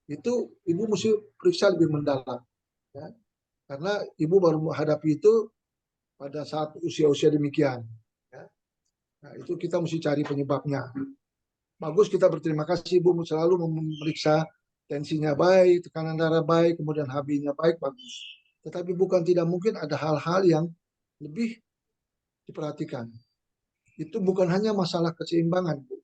Itu Ibu mesti periksa lebih mendalam. Ya. Karena Ibu baru menghadapi itu pada saat usia-usia demikian. Ya. Nah, itu kita mesti cari penyebabnya. Bagus, kita berterima kasih Ibu selalu memeriksa tensinya baik, tekanan darah baik, kemudian HB-nya baik, bagus. Tetapi bukan tidak mungkin ada hal-hal yang lebih diperhatikan. Itu bukan hanya masalah keseimbangan, Bu,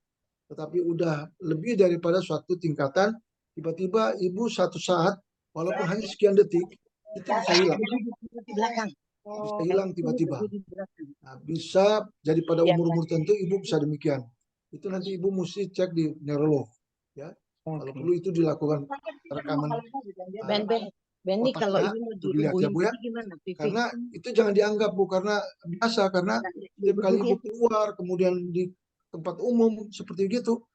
tetapi udah lebih daripada suatu tingkatan. Tiba-tiba Ibu satu saat, walaupun hanya sekian detik, itu bisa hilang. Bisa hilang tiba-tiba. Nah, bisa jadi pada umur-umur tertentu Ibu bisa demikian. Itu nanti Ibu mesti cek di neurolog. Ya. Kalau perlu itu dilakukan rekaman Benny, kalau otaknya, ini mau itu dilihat ya Bu ya. gimana? Karena itu jangan dianggap Bu, karena biasa, karena setiap kali Ibu keluar, kemudian di tempat umum seperti gitu,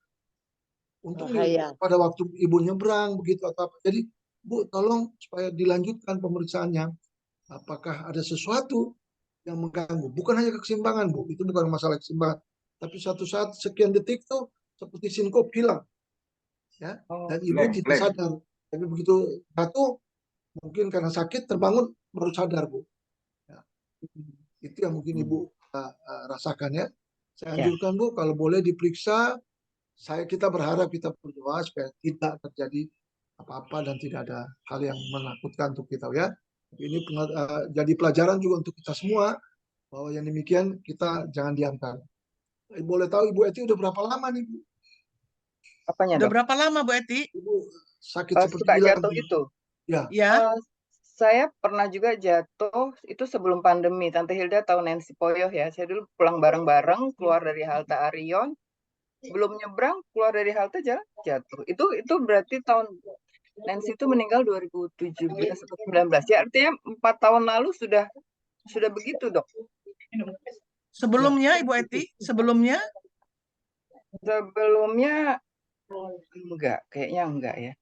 untung pada waktu Ibu nyebrang begitu atau apa. Jadi Bu, tolong supaya dilanjutkan pemeriksaannya. Apakah ada sesuatu yang mengganggu? Bukan hanya keseimbangan Bu, itu bukan masalah keseimbangan. Tapi suatu saat sekian detik tuh seperti sinkop hilang. Ya, dan Ibu tidak sadar. Tapi begitu jatuh, mungkin karena sakit terbangun baru sadar Bu. Ya. Itu yang mungkin Ibu rasakan ya. Saya anjurkan Bu, kalau boleh diperiksa. Kita berharap, kita berdoa supaya tidak terjadi apa-apa dan tidak ada hal yang menakutkan untuk kita ya. Ini jadi pelajaran juga untuk kita semua bahwa yang demikian kita jangan diamkan. Boleh tahu Ibu Eti udah berapa lama nih Bu? Apanya Udah dok? berapa lama Bu Eti? Ibu sakit seperti Suka hilang jatuh itu? Ya. Saya pernah juga jatuh itu sebelum pandemi. Tante Hilda tahu Nancy Poyoh ya. Saya dulu pulang bareng-bareng keluar dari halte Arion. Belum nyebrang keluar dari halte jatuh. Itu berarti tahun Nancy itu meninggal 2017 atau 19. Ya artinya 4 tahun lalu sudah begitu dok. Sebelumnya Ibu Eti, sebelumnya enggak, kayaknya enggak ya.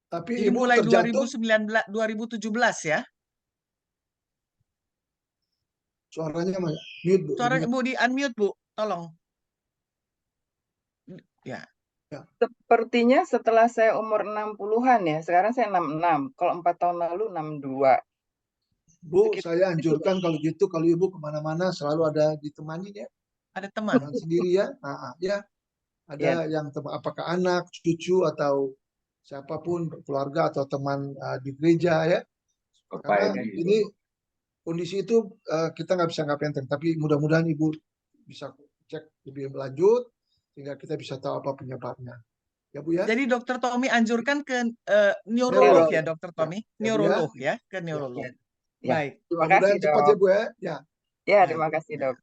Tapi jadi Ibu mulai terjatuh 2017 ya. Suaranya mute Bu. Suara Ibu di unmute Bu, tolong. Ya. Sepertinya setelah saya umur 60-an ya, sekarang saya 66. Kalau 4 tahun lalu 62. Bu, saya anjurkan kalau gitu, kalau ibu kemana-mana selalu ada ditemani ya. Ada teman. Jangan sendiri ya. Ya, ada yang apakah anak, cucu atau siapapun, keluarga atau teman di gereja ya. Karena ini kondisi itu kita nggak bisa nggak enteng, tapi mudah-mudahan ibu bisa cek lebih lanjut sehingga kita bisa tahu apa penyebabnya. Ya Bu ya. Jadi Dokter Tommy anjurkan ke neurolog ya Dokter Tommy, neurolog ya, ke neurolog. Baik. Terima kasih cepat Dok. ya Bu ya. Ya, terima kasih Dok.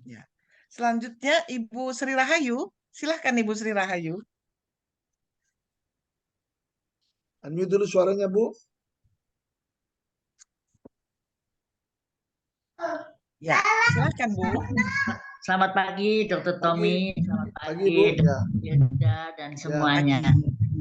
Ya. Selanjutnya Ibu Sri Rahayu, silahkan Ibu Sri Rahayu. Unmute dulu suaranya Bu. Ya, silahkan Bu. Selamat pagi Dokter Tommy, selamat pagi Bu. Dr. Hilda dan semuanya.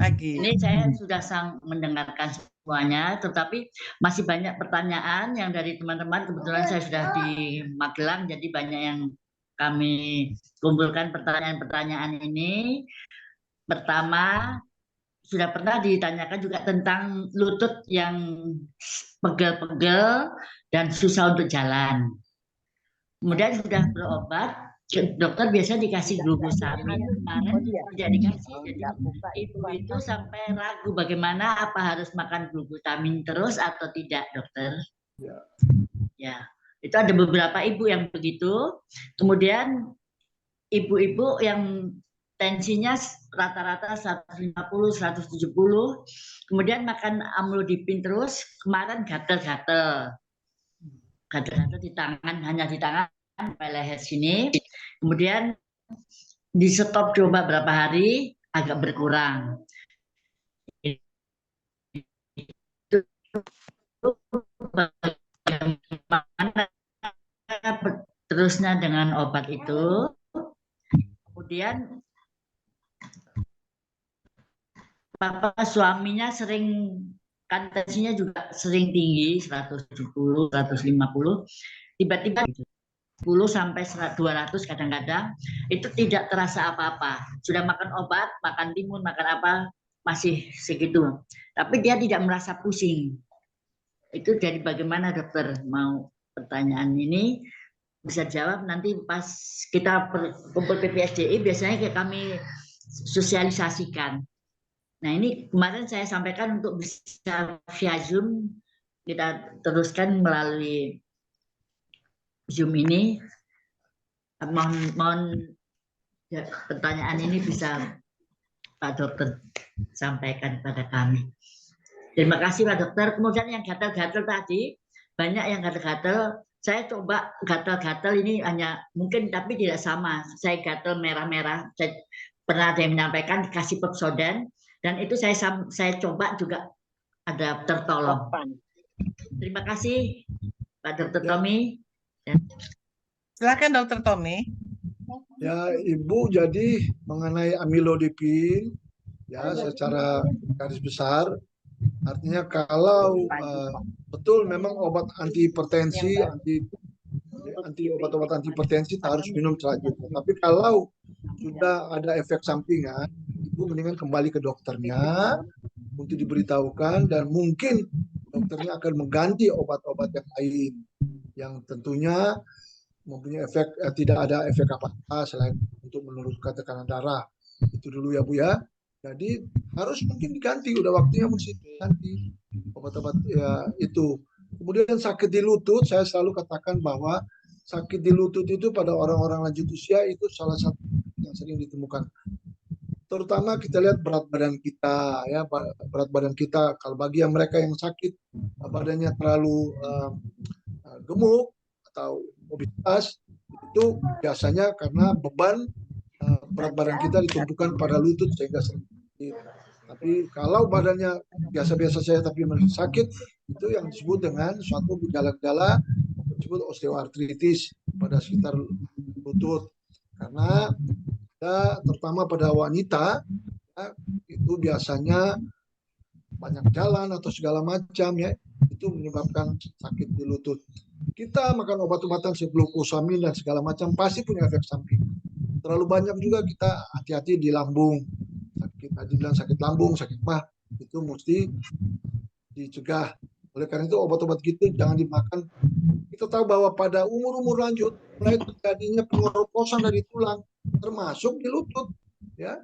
Pagi. Ini saya sudah mendengarkan semuanya, tetapi masih banyak pertanyaan yang dari teman-teman. Kebetulan saya sudah di Magelang, jadi banyak yang kami kumpulkan pertanyaan-pertanyaan ini. Pertama, sudah pernah ditanyakan juga tentang lutut yang pegel-pegel dan susah untuk jalan. Kemudian sudah berobat, dokter biasa dikasih glukosamin, kemarin tidak dikasih. Jadi ibu itu sampai ragu bagaimana, apa harus makan glukosamin terus atau tidak, dokter? Ya, itu ada beberapa ibu yang begitu. Kemudian ibu-ibu yang tensinya rata-rata 150, 170, kemudian makan amlodipin terus, kemarin gatel-gatel di tangan, hanya di tangan sampai leher sini. Kemudian di stop coba berapa hari, agak berkurang. Itu bagaimana terusnya dengan obat itu. Kemudian Bapak suaminya sering, kan tensinya juga sering tinggi, 170, 150, tiba-tiba 10 sampai 200 kadang-kadang, itu tidak terasa apa-apa. Sudah makan obat, makan timun, makan apa, masih segitu. Tapi dia tidak merasa pusing. Itu dari bagaimana dokter? Mau pertanyaan ini bisa jawab nanti pas kita kumpul PPSDI, biasanya kami sosialisasikan. Nah ini kemarin saya sampaikan untuk bisa via Zoom, kita teruskan melalui Zoom ini. Mohon ya, pertanyaan ini bisa Pak Dokter sampaikan pada kami. Terima kasih Pak Dokter. Kemudian yang gatal-gatal tadi, banyak yang gatal-gatal. Saya coba gatal-gatal ini hanya mungkin tapi tidak sama. Saya gatal merah-merah. Saya pernah ada yang menyampaikan dikasih Pepsodent. Dan itu saya coba juga ada tertolong. Terima kasih Pak Dr. Tommy. Silakan Dr. Tommy. Ya Ibu, jadi mengenai amlodipin ya secara garis besar, artinya kalau betul memang obat antihipertensi, obat-obat antihipertensi harus minum selanjutnya. Tapi kalau sudah ada efek sampingan, Ibu mendingan kembali ke dokternya untuk diberitahukan dan mungkin dokternya akan mengganti obat-obat yang lain yang tentunya mempunyai efek tidak ada efek apa-apa selain untuk menurunkan tekanan darah. Itu dulu ya Bu ya. Jadi harus mungkin diganti, udah waktunya mesti diganti obat-obat ya itu. Kemudian sakit di lutut, saya selalu katakan bahwa sakit di lutut itu pada orang-orang lanjut usia itu salah satu yang sering ditemukan. Terutama kita lihat berat badan kita ya, berat badan kita. Kalau bagi yang mereka yang sakit badannya terlalu gemuk atau obesitas, itu biasanya karena beban berat badan kita ditumpukan pada lutut sehingga sakit. Tapi kalau badannya biasa-biasa saja tapi sakit, itu yang disebut dengan suatu gejala-gejala disebut osteoartritis pada sekitar lutut. Karena terutama pada wanita ya, itu biasanya banyak jalan atau segala macam ya, itu menyebabkan sakit di lutut. Kita makan obat-obatan seperti glukosamin dan segala macam pasti punya efek samping. terlalu banyak juga kita hati-hati di lambung. Tadi bilang sakit lambung, sakit mah, itu mesti dicegah. Oleh karena itu obat-obat gitu jangan dimakan. Kita tahu bahwa pada umur-umur lanjut mulai terjadinya pengeroposan dari tulang, termasuk di lutut, ya,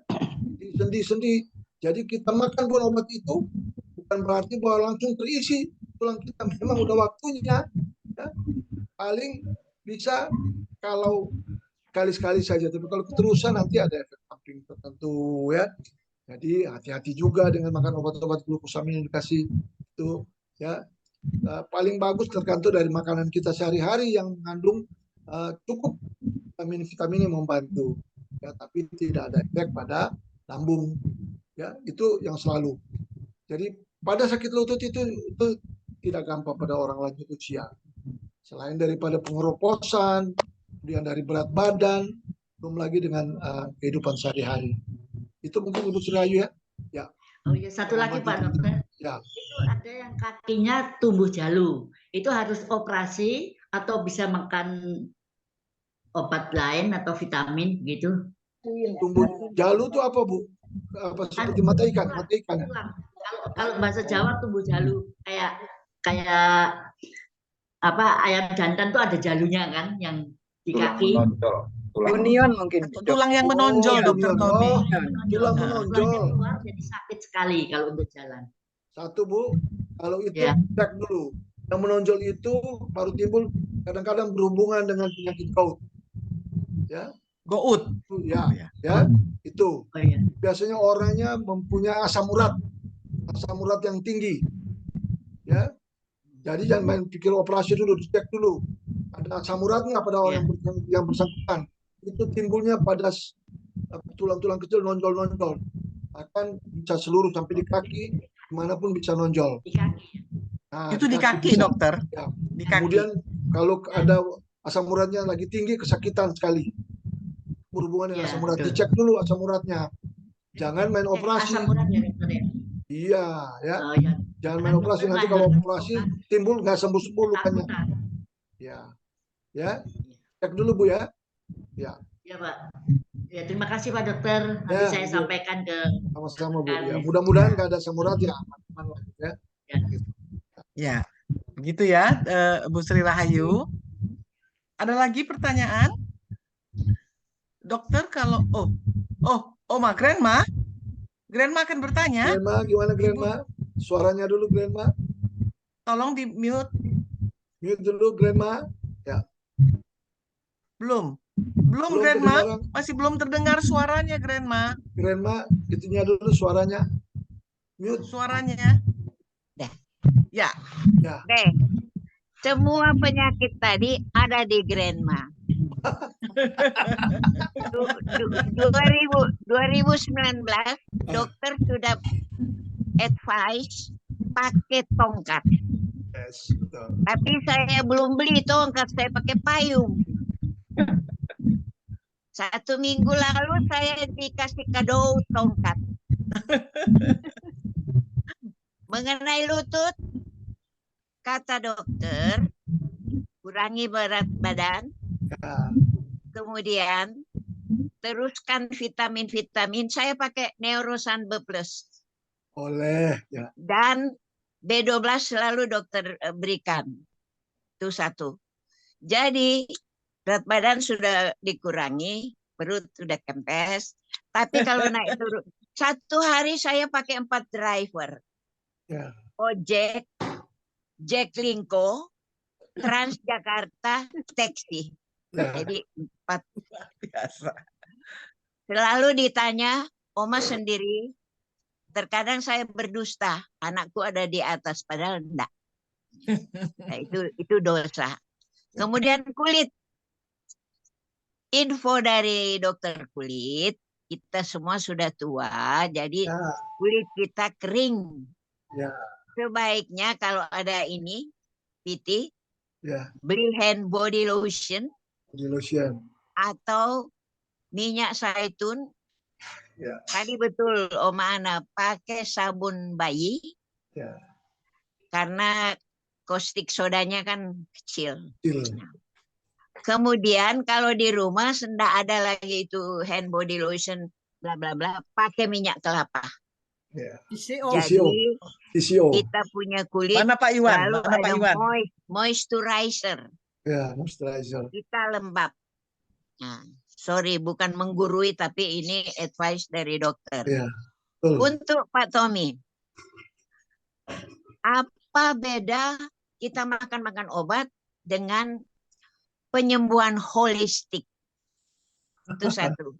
di sendi-sendi. Jadi kita makan pun obat itu bukan berarti bahwa langsung terisi tulang kita. Memang udah waktunya. Ya. Paling bisa kalau sekali-sekali saja, tapi kalau keterusan nanti ada efek samping tertentu, ya. Jadi hati-hati juga dengan makan obat-obat glukosamin yang dikasih itu, ya. Paling bagus tergantung dari makanan kita sehari-hari yang mengandung cukup vitamin-vitamin yang membantu, ya, tapi tidak ada efek pada lambung, ya, itu yang selalu. Jadi pada sakit lutut itu tidak gampang pada orang lanjut usia. Selain daripada pengeroposan, kemudian dari berat badan, belum lagi dengan kehidupan sehari-hari. Itu mungkin Ibu Surayu, ya. Ya. Oh ya, satu lagi Pak Dokter. Ya. Itu ada yang kakinya tumbuh jalu. Itu harus operasi atau bisa makan obat lain atau vitamin gitu? Tumbuh jalu itu apa, Bu? Apa seperti mata ikan? Mata ikan. Kalau bahasa Jawa tumbuh jalu kayak apa, ayam jantan tuh ada jalunya kan yang di kaki. Union mungkin. Tulang yang menonjol, Dokter Tommy. Tulang menonjol. Keluar jadi sakit sekali kalau untuk jalan. Satu, Bu, kalau itu cek dulu. Yang menonjol itu baru timbul kadang-kadang berhubungan dengan penyakit gout. Ya. Gout. Ya, ya, itu. Biasanya orangnya mempunyai asam urat yang tinggi. Ya. Jadi jangan main pikir operasi dulu, dicek dulu. Ada asam uratnya pada orang yang bersangkutan. Itu timbulnya pada tulang-tulang kecil nonjol-nonjol. Akan bisa seluruh sampai di kaki, dimanapun bisa nonjol. Nah, itu di kaki, dokter. Ya. Di kaki. Kemudian kalau ada asam uratnya lagi tinggi, kesakitan sekali. Berhubungan dengan asam urat, dicek dulu asam uratnya. Jangan main operasi. Asam urat ya, dokter ya? Iya, ya. Jangan main operasi, nanti kalau operasi timbul nggak sembuh-sembuh lukanya. Ya, ya. Cek dulu, Bu, ya. Ya. Ya, Pak. Ya, terima kasih Pak Dokter. Nanti saya sampaikan ke sama-sama, Bu. Ya, mudah-mudahan nggak ada asam urat ya. Aman, ya. Ya, begitu ya, Bu Sri Rahayu. Ada lagi pertanyaan? Dokter, kalau Oma, Grandma akan bertanya. Grandma, gimana Grandma? Suaranya dulu, Grandma. Tolong di mute. Mute dulu, Grandma. Ya. Belum Grandma. Masih belum terdengar suaranya, Grandma. Grandma, itunya dulu suaranya. Mute. Suaranya. Ya. Ya. Deh, semua penyakit tadi ada di Grandma. 2019 dokter sudah advice pakai tongkat. Yes, betul. Tapi saya belum beli tongkat, saya pakai payung. 1 minggu lalu saya dikasih kado tongkat. Mengenai lutut, kata dokter, kurangi berat badan, kemudian teruskan vitamin-vitamin. Saya pakai Neurosan B+. Oleh, ya. Dan B12 selalu dokter berikan. Itu 1. Jadi berat badan sudah dikurangi, perut sudah kempes. Tapi kalau naik turun, 1 hari saya pakai 4 driver. Ya. Ojek, Jaklingko, Transjakarta, taksi. Jadi 4. Biasa. Selalu ditanya, Oma sendiri, terkadang saya berdusta, anakku ada di atas, padahal enggak. Nah, itu dosa. Kemudian kulit. Info dari dokter kulit, kita semua sudah tua, jadi kulit kita kering. Ya. Sebaiknya kalau ada ini, Piti, Ya. beli hand body lotion. Body lotion. Atau minyak zaitun. Ya. Tadi betul Oma Ana pakai sabun bayi. Ya. Karena caustic sodanya kan kecil. Kecil. Kemudian kalau di rumah tidak ada lagi itu hand body lotion bla bla bla, pakai minyak kelapa. Ya. Jadi TCO. kita punya kulit Mana Pak Iwan? selalu Mana Pak ada Iwan? moisturizer. Ya, moisturizer. Kita lembab. Nah, sorry bukan menggurui tapi ini advice dari dokter. Ya, betul. Untuk Pak Tommy, apa beda kita makan obat dengan penyembuhan holistik? Itu satu.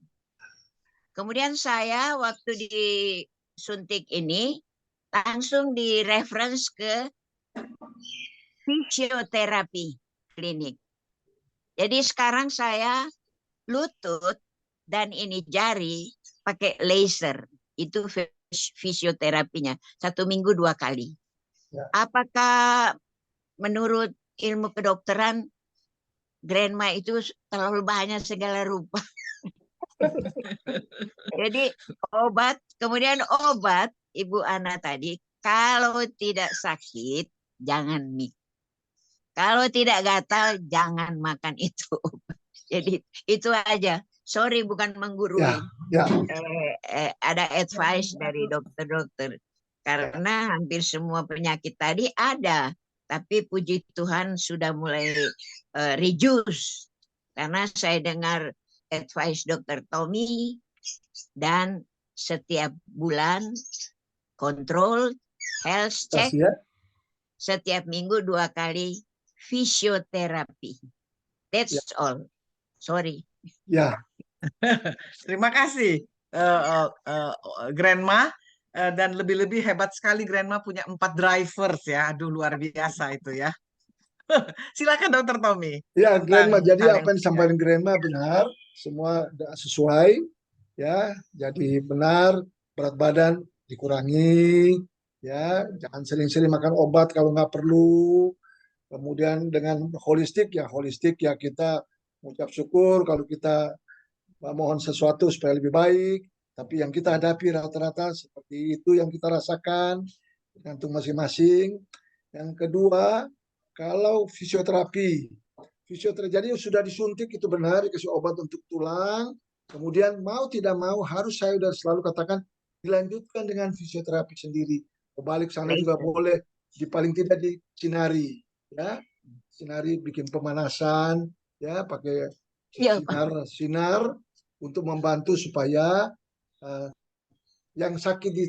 Kemudian saya waktu disuntik ini langsung di reference ke fisioterapi klinik. Jadi sekarang saya lutut dan ini jari pakai laser. Itu fisioterapinya. 1 minggu 2 kali. Ya. Apakah menurut ilmu kedokteran grandma itu terlalu banyak segala rupa? Jadi obat, kemudian obat Ibu Ana tadi, kalau tidak sakit jangan mie. Kalau tidak gatal jangan makan itu. Jadi itu aja. Sorry bukan menggurui. Ya. Ada advice dari dokter-dokter. Karena hampir semua penyakit tadi ada. Tapi puji Tuhan sudah mulai reduce. Karena saya dengar advice Dr. Tommy dan setiap bulan kontrol health check, setiap minggu 2 kali fisioterapi. That's all. Sorry. Ya. Terima kasih Grandma, dan lebih-lebih hebat sekali Grandma punya 4 drivers ya. Aduh luar biasa itu ya. Silakan Dr. Tommy. Ya, Grandma. Jadi apa yang disampaikan Grandma benar, semua sesuai ya. Jadi benar, berat badan dikurangi ya, jangan sering-sering makan obat kalau nggak perlu. Kemudian dengan holistik ya kita mengucap syukur kalau kita mohon sesuatu supaya lebih baik, tapi yang kita hadapi rata-rata seperti itu yang kita rasakan, tergantung masing-masing. Yang kedua, kalau fisioterapi jadi sudah disuntik itu benar, dikasih obat untuk tulang, kemudian mau tidak mau harus saya sudah selalu katakan dilanjutkan dengan fisioterapi sendiri. Kebalik sana juga boleh, paling tidak disinari, ya, sinari bikin pemanasan, ya, pakai sinar untuk membantu supaya yang sakit di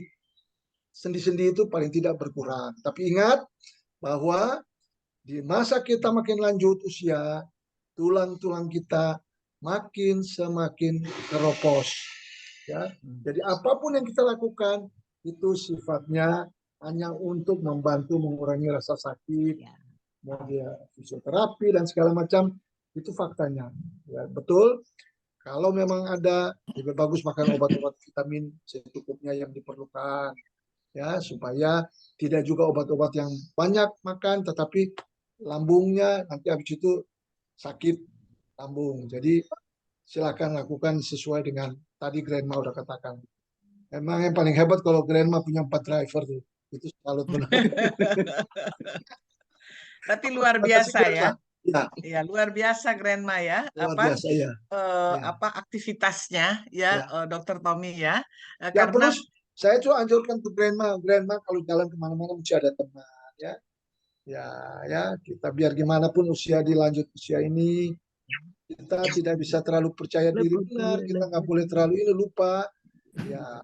sendi-sendi itu paling tidak berkurang. Tapi ingat bahwa di masa kita makin lanjut usia, tulang-tulang kita semakin keropos. Ya, jadi apapun yang kita lakukan itu sifatnya hanya untuk membantu mengurangi rasa sakit, mau dia fisioterapi dan segala macam, itu faktanya. Ya, betul. Kalau memang ada, lebih bagus makan obat-obat vitamin secukupnya yang diperlukan, ya, supaya tidak juga obat-obat yang banyak makan, tetapi lambungnya nanti habis itu sakit lambung. Jadi silakan lakukan sesuai dengan tadi Grandma udah katakan. Emang yang paling hebat kalau Grandma punya 4 driver tuh. Itu salut benar. Tapi luar biasa ya. Ya. Ya, luar biasa Grandma ya. Luar biasa ya. Apa aktivitasnya ya, Dr. Tommy ya. Yang perlu saya cuma anjurkan untuk Grandma kalau jalan kemana-mana mesti ada teman ya. Ya, kita biar gimana pun usia dilanjut usia ini, kita tidak bisa terlalu percaya diri benar, kita nggak boleh terlalu ini lupa. Ya.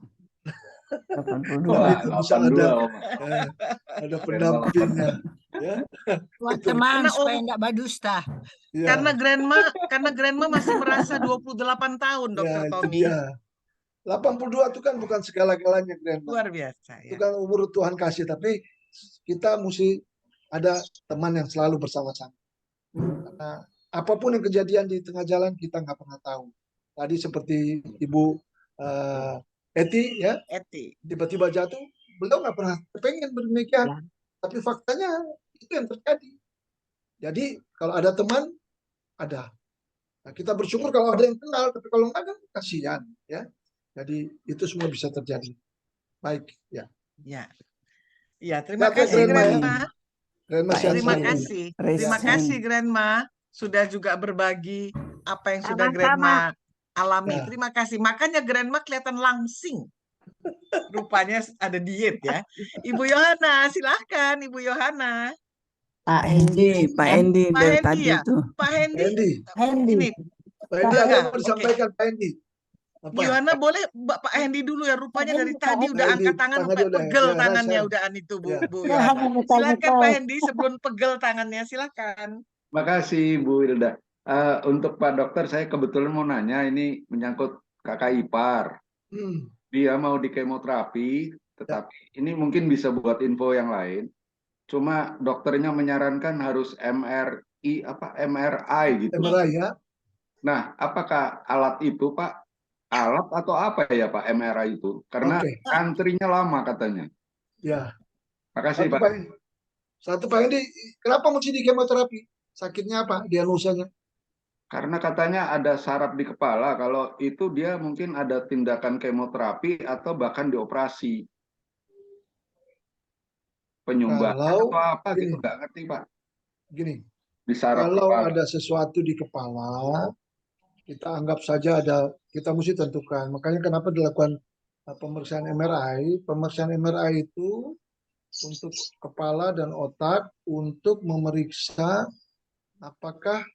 82. Itu bisa ada pendampingnya. Ya. Buat teman supaya enggak badusta. Ya. Karena Grandma masih merasa 28 tahun, Dr. Tommy. Ya. 82 itu kan bukan segala-galanya, Grandma. Luar biasa. Itu kan umur Tuhan kasih, tapi kita mesti ada teman yang selalu bersama-sama. Karena apapun yang kejadian di tengah jalan kita nggak pernah tahu. Tadi seperti Ibu Eti ya, tiba-tiba jatuh, beliau nggak pernah pengen demikian, tapi faktanya itu yang terjadi. Jadi kalau ada teman, ada. Nah, kita bersyukur kalau ada yang kenal, tapi kalau nggak ada, kasihan ya. Jadi itu semua bisa terjadi. Baik ya. Ya, terima kasih Grandma. Grandma Terima kasih Grandma. sudah juga berbagi apa yang sudah Sama-sama. Grandma alami. Ya. Terima kasih. Makanya Grandma kelihatan langsing. Rupanya ada diet ya. Ibu Yohana, silahkan Ibu Yohana. Pak Hendi Pak dari Hendi tadi ya. itu. Pak Hendi, Hendi. ini Pak Hendi ada yang mau oke. disampaikan Pak Hendi. Bu Yohana boleh Pak Hendi dulu ya. Rupanya dari tadi Pak udah Hendi, angkat tangan tangan sampai dia udah pegel ya, tangannya saya. udahan itu Bu Ya. Bu Yohana. Silakan Pak Hendi sebelum pegel tangannya, silakan. Makasih Bu Hilda. Untuk Pak Dokter, saya kebetulan mau nanya, ini menyangkut kakak ipar. Dia mau di kemoterapi, tetapi ini mungkin bisa buat info yang lain. Cuma dokternya menyarankan harus MRI gitu. MRI ya. Nah, apakah alat itu Pak? Alat atau apa ya Pak MRI itu? Karena antrinya lama katanya. Ya. Makasih Pak. Satu Pak Hendi, kenapa mesti di kemoterapi? Sakitnya apa? Diagnosanya? Karena katanya ada saraf di kepala, kalau itu dia mungkin ada tindakan kemoterapi atau bahkan dioperasi. Penyumbangan Kalau atau apa gini, gitu, nggak ngerti Pak. Gini, Di saraf kalau kepala. ada sesuatu di kepala, kita anggap saja kita mesti tentukan. Makanya kenapa dilakukan pemeriksaan MRI? Pemeriksaan MRI itu untuk kepala dan otak untuk memeriksa apakah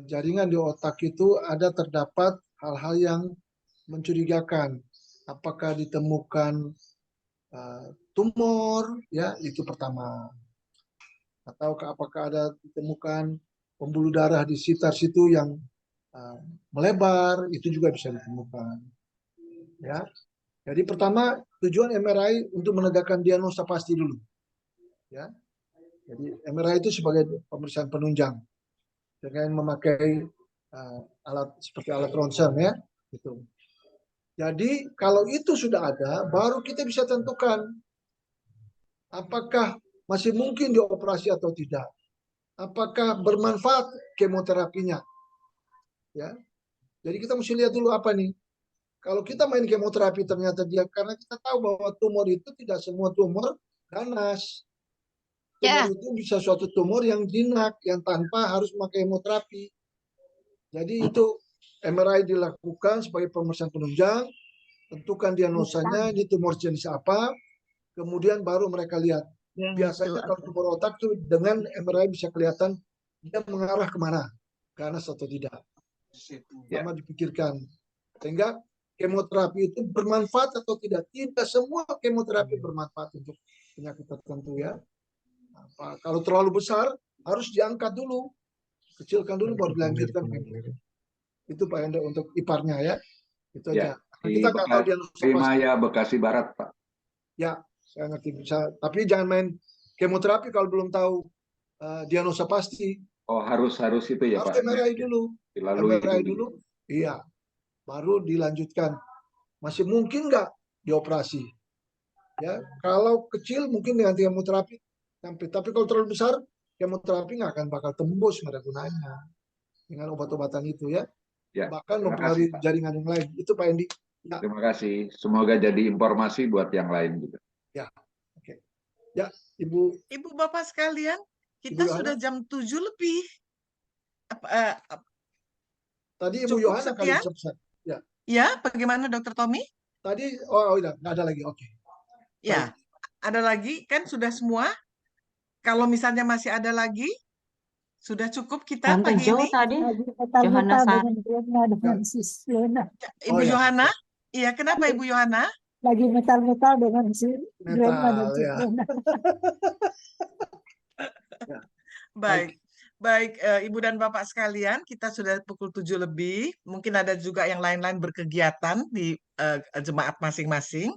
jaringan di otak itu terdapat hal-hal yang mencurigakan. Apakah ditemukan tumor, ya itu pertama. Atau apakah ditemukan pembuluh darah di sekitar situ yang melebar, itu juga bisa ditemukan. Ya. Jadi pertama tujuan MRI untuk menegakkan diagnosa pasti dulu. Ya. Jadi MRI itu sebagai pemeriksaan penunjang dengan memakai alat seperti alat ronsen ya, gitu. Jadi kalau itu sudah ada, baru kita bisa tentukan apakah masih mungkin dioperasi atau tidak, apakah bermanfaat kemoterapinya, ya. Jadi kita mesti lihat dulu apa nih. Kalau kita main kemoterapi ternyata karena kita tahu bahwa tumor itu tidak semua tumor ganas. Tumor itu bisa suatu tumor yang jinak, yang tanpa harus memakai kemoterapi. Jadi itu MRI dilakukan sebagai pemeriksaan penunjang, tentukan diagnosanya, ini tumor jenis apa, kemudian baru mereka lihat. Biasanya kalau tumor otak itu dengan MRI bisa kelihatan dia mengarah kemana, ganas atau tidak. Sama dipikirkan. Sehingga kemoterapi itu bermanfaat atau tidak. Tidak semua kemoterapi bermanfaat untuk penyakit tertentu ya. Kalau terlalu besar harus diangkat dulu, kecilkan dulu baru dilanjutkan. Itu Pak Hendra untuk iparnya ya. Itu aja. Kita nggak tahu diagnosa di Maya Bekasi Barat Pak. Ya, saya ngerti bisa. Tapi jangan main kemoterapi kalau belum tahu diagnosa pasti. Oh harus itu ya harus Pak. MRI dulu. MRI dulu. Iya. Baru dilanjutkan. Masih mungkin nggak dioperasi? Ya, kalau kecil mungkin dengan kemoterapi. Tapi kalau terlalu besar, kemoterapi nggak akan bakal tembus, nggak ada gunanya dengan obat-obatan itu ya. Bahkan mempengaruhi jaringan yang lain. Itu Pak Hendi. Ya. Terima kasih. Semoga jadi informasi buat yang lain juga. Ya, oke. Ya, Ibu Bapak sekalian, kita sudah jam 7 lebih. Tadi Ibu Yohana kali pesan. Ya. Ya, bagaimana Dokter Tommy? Tadi, udah, nggak ada lagi. Oke. Ya, ada lagi kan sudah semua. Kalau misalnya masih ada lagi, sudah cukup kita Yang pagi ini. tadi, Johanna Ibu Yohana, iya kenapa Ibu Yohana? Lagi metal-metal dengan si Grandma dan si ya. Baik, Ibu dan Bapak sekalian, kita sudah pukul 7 lebih. Mungkin ada juga yang lain-lain berkegiatan di jemaat masing-masing.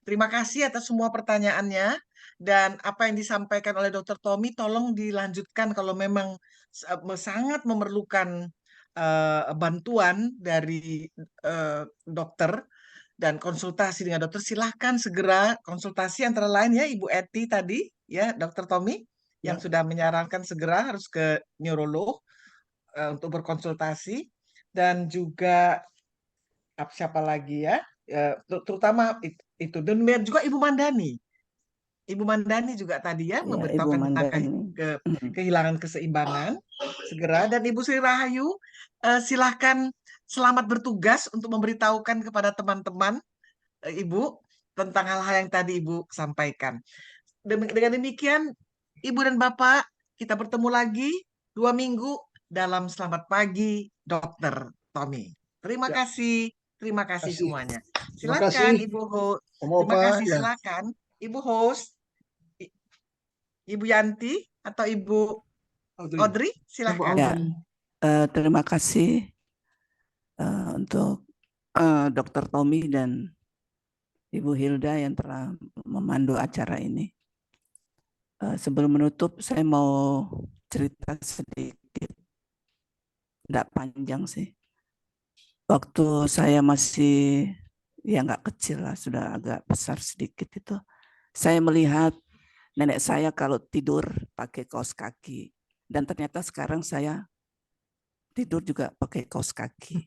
Terima kasih atas semua pertanyaannya. Dan apa yang disampaikan oleh Dr. Tommy, tolong dilanjutkan kalau memang sangat memerlukan bantuan dari dokter dan konsultasi dengan dokter, silahkan segera konsultasi, antara lain ya Ibu Eti tadi, ya Dr. Tommy, yang sudah menyarankan segera harus ke neurolog untuk berkonsultasi, dan juga siapa lagi ya, terutama itu, dan juga Ibu Mandani. Ibu Mandani juga tadi ya, Ya, Ibu memberitahukan tentang Mandani. kehilangan keseimbangan segera. Dan Ibu Sri Rahayu, silahkan selamat bertugas untuk memberitahukan kepada teman-teman Ibu tentang hal-hal yang tadi Ibu sampaikan. Dengan demikian, Ibu dan Bapak, kita bertemu lagi 2 minggu dalam Selamat Pagi Dr. Tommy. Terima kasih semuanya. Silakan Ibu host. Terima kasih, silakan Ibu host, Ibu Yanti atau Ibu Audrey, silakan. Ya, terima kasih untuk Dr. Tommy dan Ibu Hilda yang telah memandu acara ini. Sebelum menutup, saya mau cerita sedikit. Tidak panjang sih. Waktu saya masih, ya nggak kecil lah, sudah agak besar sedikit itu. Saya melihat nenek saya kalau tidur pakai kaos kaki. Dan ternyata sekarang saya tidur juga pakai kaos kaki.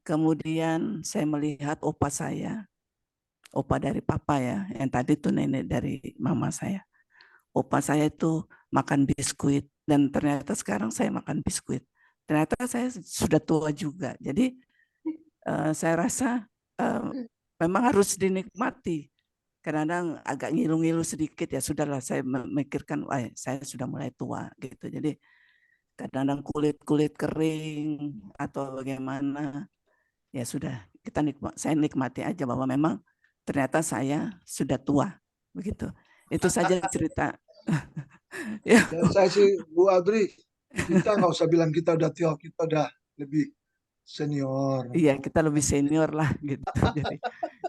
Kemudian saya melihat opa saya, opa dari papa ya, yang tadi tuh nenek dari mama saya. Opa saya itu makan biskuit dan ternyata sekarang saya makan biskuit. Ternyata saya sudah tua juga. Jadi saya rasa memang harus dinikmati. Kadang-kadang agak ngilu-ngilu sedikit ya sudahlah, saya memikirkan saya sudah mulai tua gitu. Jadi kadang-kadang kulit kering atau bagaimana ya sudah, saya nikmati aja bahwa memang ternyata saya sudah tua begitu. Itu saja cerita. Ya, saya sih Bu Audrey, kita nggak usah bilang kita udah tua, kita udah lebih senior. Iya, kita lebih senior lah gitu. Jadi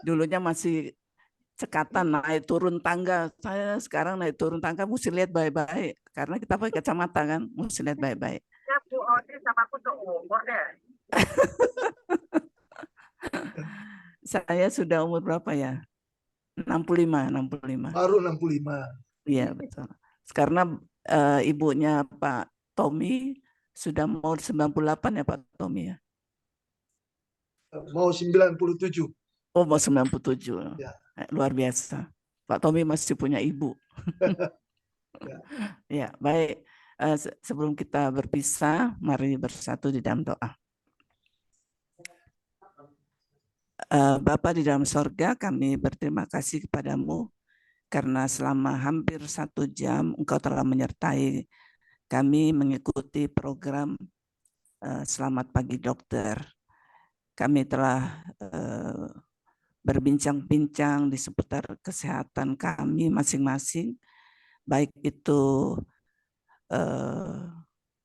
dulunya masih cekatan naik turun tangga. Saya sekarang naik turun tangga mesti lihat baik-baik karena kita pakai kacamata kan, mesti lihat baik-baik. Ya Bu Audrey sama aku tuh umur deh. Saya sudah umur berapa ya? 65. Baru 65. Iya, betul. Karena ibunya Pak Tommy sudah mau 98 ya Pak Tommy ya? Mau 97. Oh, mau 97. Ya. Luar biasa. Pak Tommy masih punya ibu. Ya, baik. Sebelum kita berpisah, mari bersatu di dalam doa. Bapa di dalam sorga, kami berterima kasih kepadamu karena selama hampir 1 jam Engkau telah menyertai kami mengikuti program Selamat Pagi Dokter. Kami telah berbincang-bincang di seputar kesehatan kami masing-masing, baik itu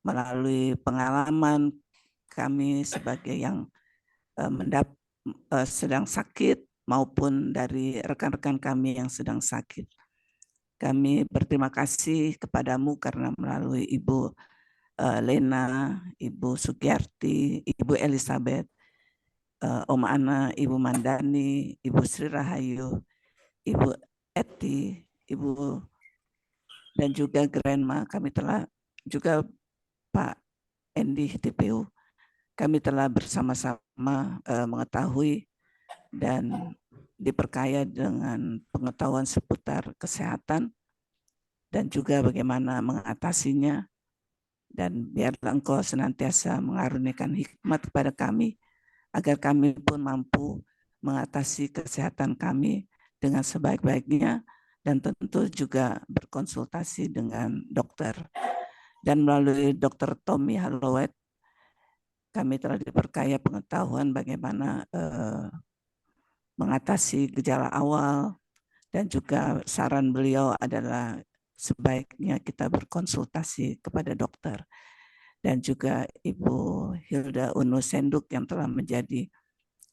melalui pengalaman kami sebagai yang sedang sakit maupun dari rekan-rekan kami yang sedang sakit. Kami berterima kasih kepadamu karena melalui Ibu Lena, Ibu Sugiyarti, Ibu Elizabeth, Om Ana, Ibu Mandani, Ibu Sri Rahayu, Ibu Eti, Ibu dan juga Grandma, kami telah juga Pak Endi TPU, kami telah bersama-sama mengetahui dan diperkaya dengan pengetahuan seputar kesehatan dan juga bagaimana mengatasinya. Dan biarlah Engkau senantiasa mengaruniakan hikmat kepada kami agar kami pun mampu mengatasi kesehatan kami dengan sebaik-baiknya dan tentu juga berkonsultasi dengan dokter. Dan melalui Dr. Tommy Hallowed, kami telah diperkaya pengetahuan bagaimana mengatasi gejala awal dan juga saran beliau adalah sebaiknya kita berkonsultasi kepada dokter. Dan juga Ibu Hilda Unu Senduk yang telah menjadi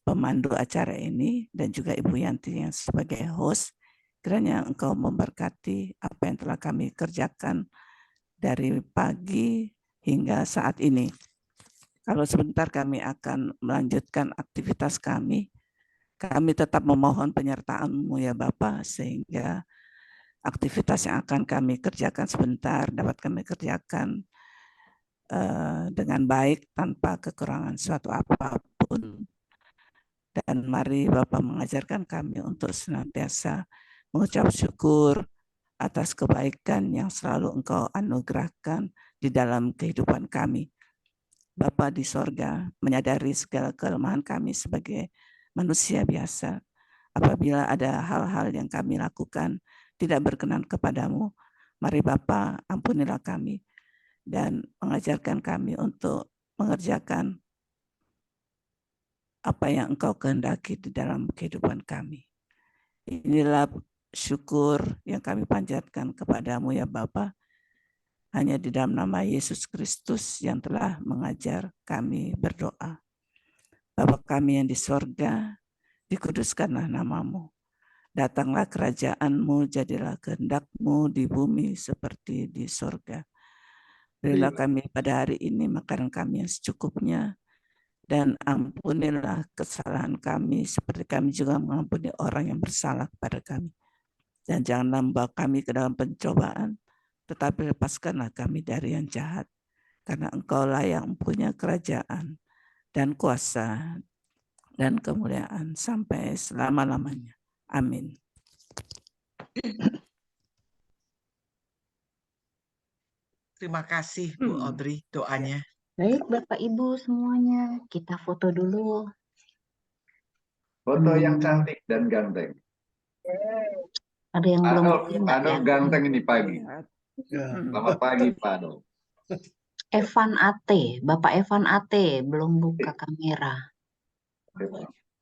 pemandu acara ini dan juga Ibu Yanti yang sebagai host, kiranya Engkau memberkati apa yang telah kami kerjakan dari pagi hingga saat ini. Kalau sebentar kami akan melanjutkan aktivitas kami tetap memohon penyertaan-Mu ya Bapak, sehingga aktivitas yang akan kami kerjakan sebentar dapat kami kerjakan dengan baik tanpa kekurangan suatu apapun. Dan mari Bapak mengajarkan kami untuk senantiasa mengucap syukur atas kebaikan yang selalu Engkau anugerahkan di dalam kehidupan kami. Bapa di sorga, menyadari segala kelemahan kami sebagai manusia biasa. Apabila ada hal-hal yang kami lakukan tidak berkenan kepadamu, mari Bapa ampunilah kami dan mengajarkan kami untuk mengerjakan apa yang Engkau kehendaki di dalam kehidupan kami. Inilah syukur yang kami panjatkan kepadamu ya Bapa, hanya di dalam nama Yesus Kristus yang telah mengajar kami berdoa. Bapa kami yang di sorga, dikuduskanlah namamu. Datanglah kerajaan-Mu, jadilah kehendak-Mu di bumi seperti di sorga. Berilah kami pada hari ini makanan kami yang secukupnya, dan ampunilah kesalahan kami seperti kami juga mengampuni orang yang bersalah kepada kami. Dan janganlah membawa kami ke dalam pencobaan, tetapi lepaskanlah kami dari yang jahat. Karena Engkaulah yang mempunyai kerajaan dan kuasa dan kemuliaan sampai selama-lamanya. Amin. Terima kasih Bu Audrey doanya. Baik Bapak Ibu semuanya, kita foto dulu. Foto yang cantik dan ganteng. Ada yang belum Pado ganteng ini pagi. Selamat pagi Pado. Evan Ate, Bapak Evan Ate belum buka kamera.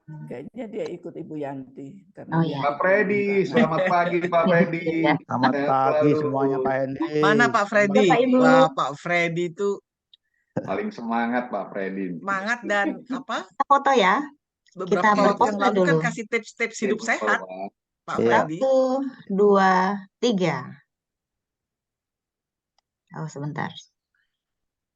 Kayaknya dia ikut Ibu Yanti. Oh ya. Pak Freddy, selamat pagi Pak Freddy. Selamat pagi semuanya Pak Hendy. Mana Pak Freddy? Bapak Ibu. Wah, Pak Freddy itu paling semangat Pak Freddy. semangat dan apa? Kita foto ya. Beberapa Kita waktu yang berfoto lalu kan dulu. kasih tips-tips hidup sehat, Pak Iya. Freddy. 1, 2, 3. Oh sebentar.